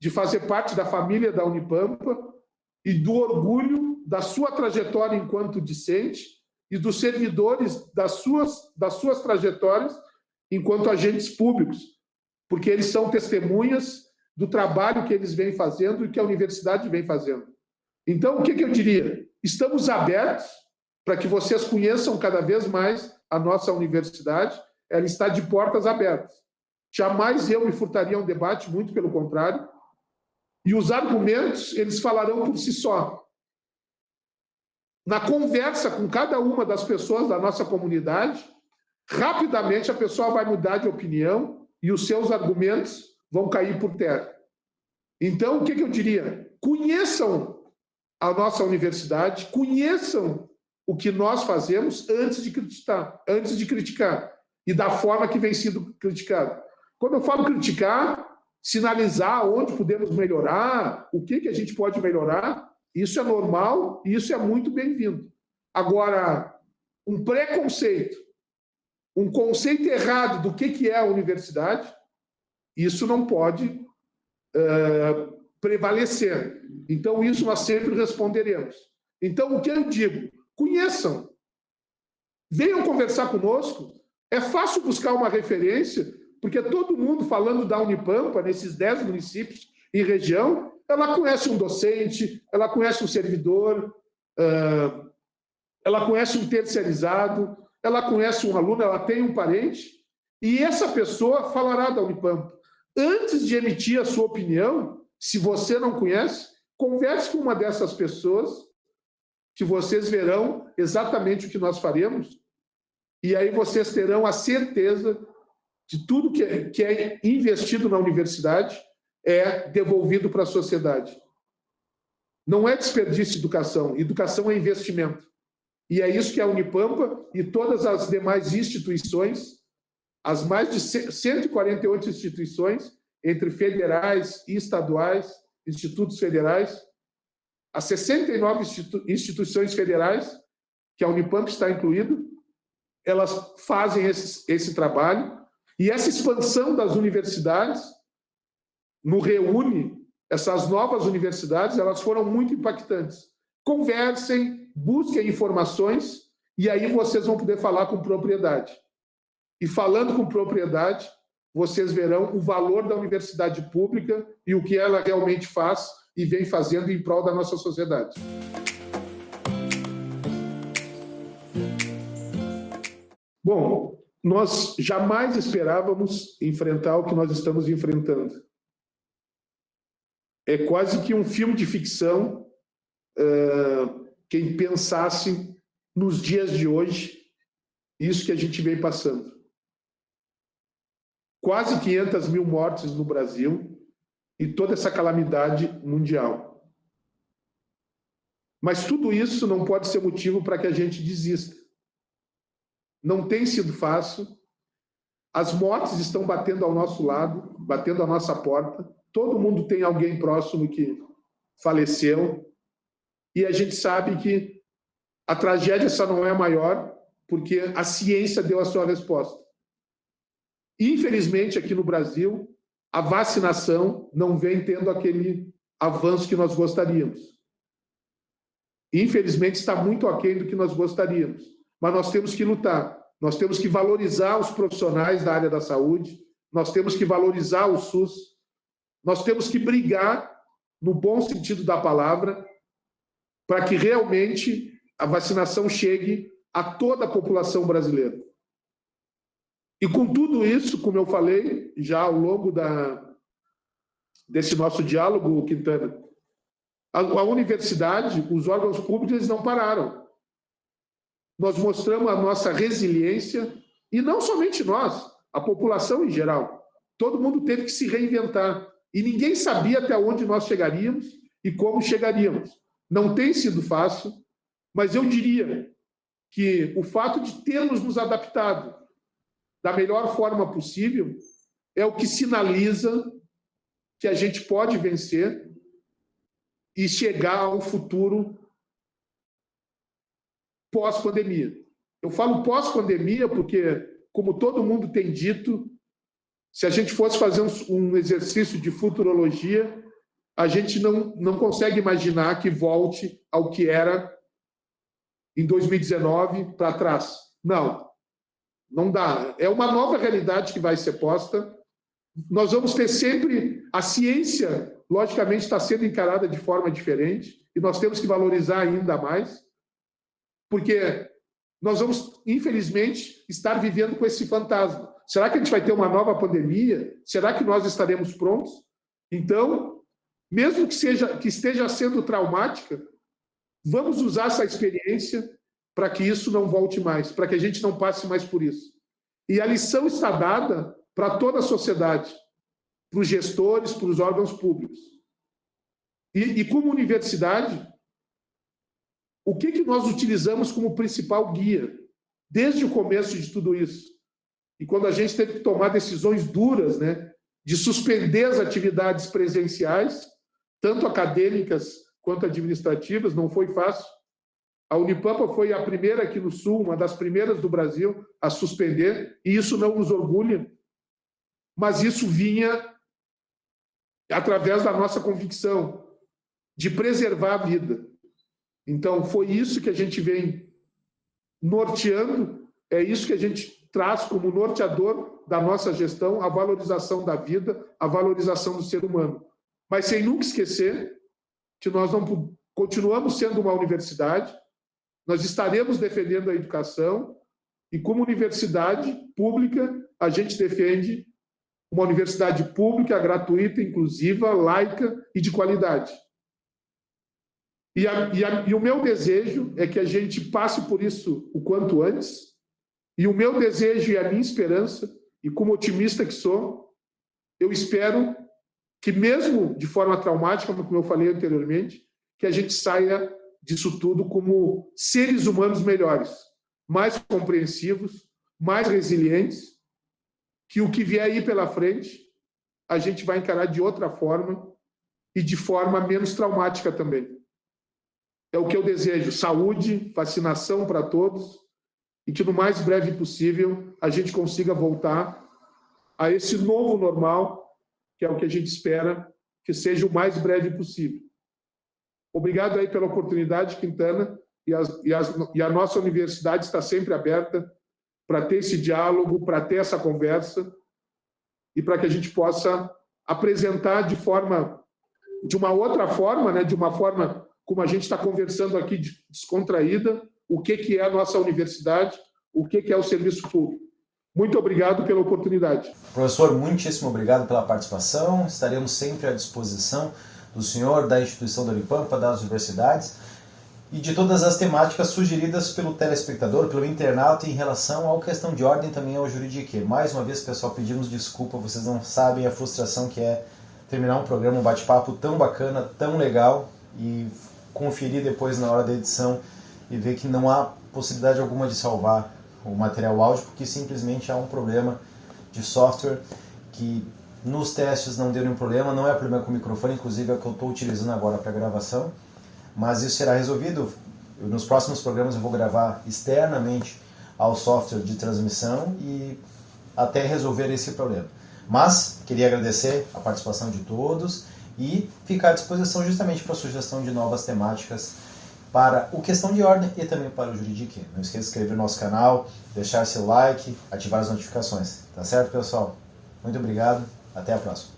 de fazer parte da família da Unipampa e do orgulho da sua trajetória enquanto discente e dos servidores das suas trajetórias enquanto agentes públicos, porque eles são testemunhas do trabalho que eles vêm fazendo e que a universidade vem fazendo. Então, o que eu diria? Estamos abertos para que vocês conheçam cada vez mais a nossa universidade. Ela está de portas abertas. Jamais eu me furtaria a um debate, muito pelo contrário. E os argumentos, eles falarão por si só. Na conversa com cada uma das pessoas da nossa comunidade, rapidamente a pessoa vai mudar de opinião e os seus argumentos vão cair por terra. Então, o que eu diria? Conheçam a nossa universidade, conheçam o que nós fazemos antes de criticar. E da forma que vem sendo criticado. Quando eu falo criticar, sinalizar onde podemos melhorar, o que a gente pode melhorar, isso é normal e isso é muito bem-vindo. Agora, um preconceito, um conceito errado do que é a universidade, isso não pode prevalecer. Então, isso nós sempre responderemos. Então, o que eu digo? Conheçam. Venham conversar conosco. É fácil buscar uma referência, porque todo mundo falando da Unipampa, nesses 10 municípios e região, ela conhece um docente, ela conhece um servidor, ela conhece um terceirizado, ela conhece um aluno, ela tem um parente, e essa pessoa falará da Unipampa. Antes de emitir a sua opinião, se você não conhece, converse com uma dessas pessoas, que vocês verão exatamente o que nós faremos, e aí vocês terão a certeza de tudo que é investido na universidade é devolvido para a sociedade. Não é desperdício de educação. Educação é investimento. E é isso que a Unipampa e todas as demais instituições, as mais de 148 instituições, entre federais e estaduais, institutos federais, as 69 instituições federais, que a Unipampa está incluída, elas fazem esse trabalho, e essa expansão das universidades nos reúne essas novas universidades, elas foram muito impactantes. Conversem, busquem informações, e aí vocês vão poder falar com propriedade. E falando com propriedade, vocês verão o valor da universidade pública e o que ela realmente faz e vem fazendo em prol da nossa sociedade. Bom, nós jamais esperávamos enfrentar o que nós estamos enfrentando. É quase que um filme de ficção, quem pensasse nos dias de hoje, isso que a gente vem passando. Quase 500 mil mortes no Brasil e toda essa calamidade mundial. Mas tudo isso não pode ser motivo para que a gente desista. Não tem sido fácil. As mortes estão batendo ao nosso lado, batendo à nossa porta. Todo mundo tem alguém próximo que faleceu. E a gente sabe que a tragédia só não é maior porque a ciência deu a sua resposta. Infelizmente, aqui no Brasil, a vacinação não vem tendo aquele avanço que nós gostaríamos. Infelizmente, está muito aquém do que nós gostaríamos. Mas nós temos que lutar. Nós temos que valorizar os profissionais da área da saúde. Nós temos que valorizar o SUS. Nós temos que brigar, no bom sentido da palavra, para que realmente a vacinação chegue a toda a população brasileira. E com tudo isso, como eu falei, já ao longo desse nosso diálogo, Quintana, a universidade, os órgãos públicos, eles não pararam. Nós mostramos a nossa resiliência, e não somente nós, a população em geral. Todo mundo teve que se reinventar. E ninguém sabia até onde nós chegaríamos e como chegaríamos. Não tem sido fácil, mas eu diria que o fato de termos nos adaptado da melhor forma possível é o que sinaliza que a gente pode vencer e chegar a um futuro pós-pandemia. Eu falo pós-pandemia porque, como todo mundo tem dito, se a gente fosse fazer um exercício de futurologia, a gente não consegue imaginar que volte ao que era em 2019 para trás. Não dá. É uma nova realidade que vai ser posta. Nós vamos ter sempre... A ciência, logicamente, está sendo encarada de forma diferente e nós temos que valorizar ainda mais, porque nós vamos, infelizmente, estar vivendo com esse fantasma. Será que a gente vai ter uma nova pandemia? Será que nós estaremos prontos? Então, mesmo que esteja sendo traumática, vamos usar essa experiência para que isso não volte mais, para que a gente não passe mais por isso. E a lição está dada para toda a sociedade, para os gestores, para os órgãos públicos. E como universidade, o que nós utilizamos como principal guia, desde o começo de tudo isso? E quando a gente teve que tomar decisões duras, né, de suspender as atividades presenciais, tanto acadêmicas quanto administrativas, não foi fácil. A Unipampa foi a primeira aqui no Sul, uma das primeiras do Brasil a suspender, e isso não nos orgulha, mas isso vinha através da nossa convicção de preservar a vida. Então, foi isso que a gente vem norteando, é isso que a gente traz como norteador da nossa gestão, a valorização da vida, a valorização do ser humano. Mas sem nunca esquecer que nós não continuamos sendo uma universidade, nós estaremos defendendo a educação e, como universidade pública, a gente defende uma universidade pública, gratuita, inclusiva, laica e de qualidade. E o meu desejo é que a gente passe por isso o quanto antes, e o meu desejo e a minha esperança, e como otimista que sou, eu espero que mesmo de forma traumática, como eu falei anteriormente, que a gente saia disso tudo como seres humanos melhores, mais compreensivos, mais resilientes, que o que vier aí pela frente a gente vai encarar de outra forma e de forma menos traumática também. É o que eu desejo: saúde, vacinação para todos, e que no mais breve possível a gente consiga voltar a esse novo normal, que é o que a gente espera que seja o mais breve possível. Obrigado aí pela oportunidade, Quintana, e a nossa universidade está sempre aberta para ter esse diálogo, para ter essa conversa e para que a gente possa apresentar de uma outra forma, né, de uma forma como a gente está conversando aqui, descontraída, o que é a nossa universidade, o que é o serviço público. Muito obrigado pela oportunidade. Professor, muitíssimo obrigado pela participação. Estaremos sempre à disposição do senhor, da instituição da Unipampa, das universidades e de todas as temáticas sugeridas pelo telespectador, pelo internauta em relação à questão de ordem também ao juridiquê. Mais uma vez, pessoal, pedimos desculpa, vocês não sabem a frustração que é terminar um programa, um bate-papo tão bacana, tão legal e conferir depois na hora da edição e ver que não há possibilidade alguma de salvar o material áudio, porque simplesmente há um problema de software que nos testes não deu nenhum problema, não é problema com o microfone, inclusive é o que eu estou utilizando agora para gravação, mas isso será resolvido. Nos próximos programas eu vou gravar externamente ao software de transmissão e até resolver esse problema. Mas queria agradecer a participação de todos e ficar à disposição justamente para a sugestão de novas temáticas para o Questão de Ordem e também para o Juridiquê. Não esqueça de inscrever no nosso canal, deixar seu like, ativar as notificações. Tá certo, pessoal? Muito obrigado, até a próxima.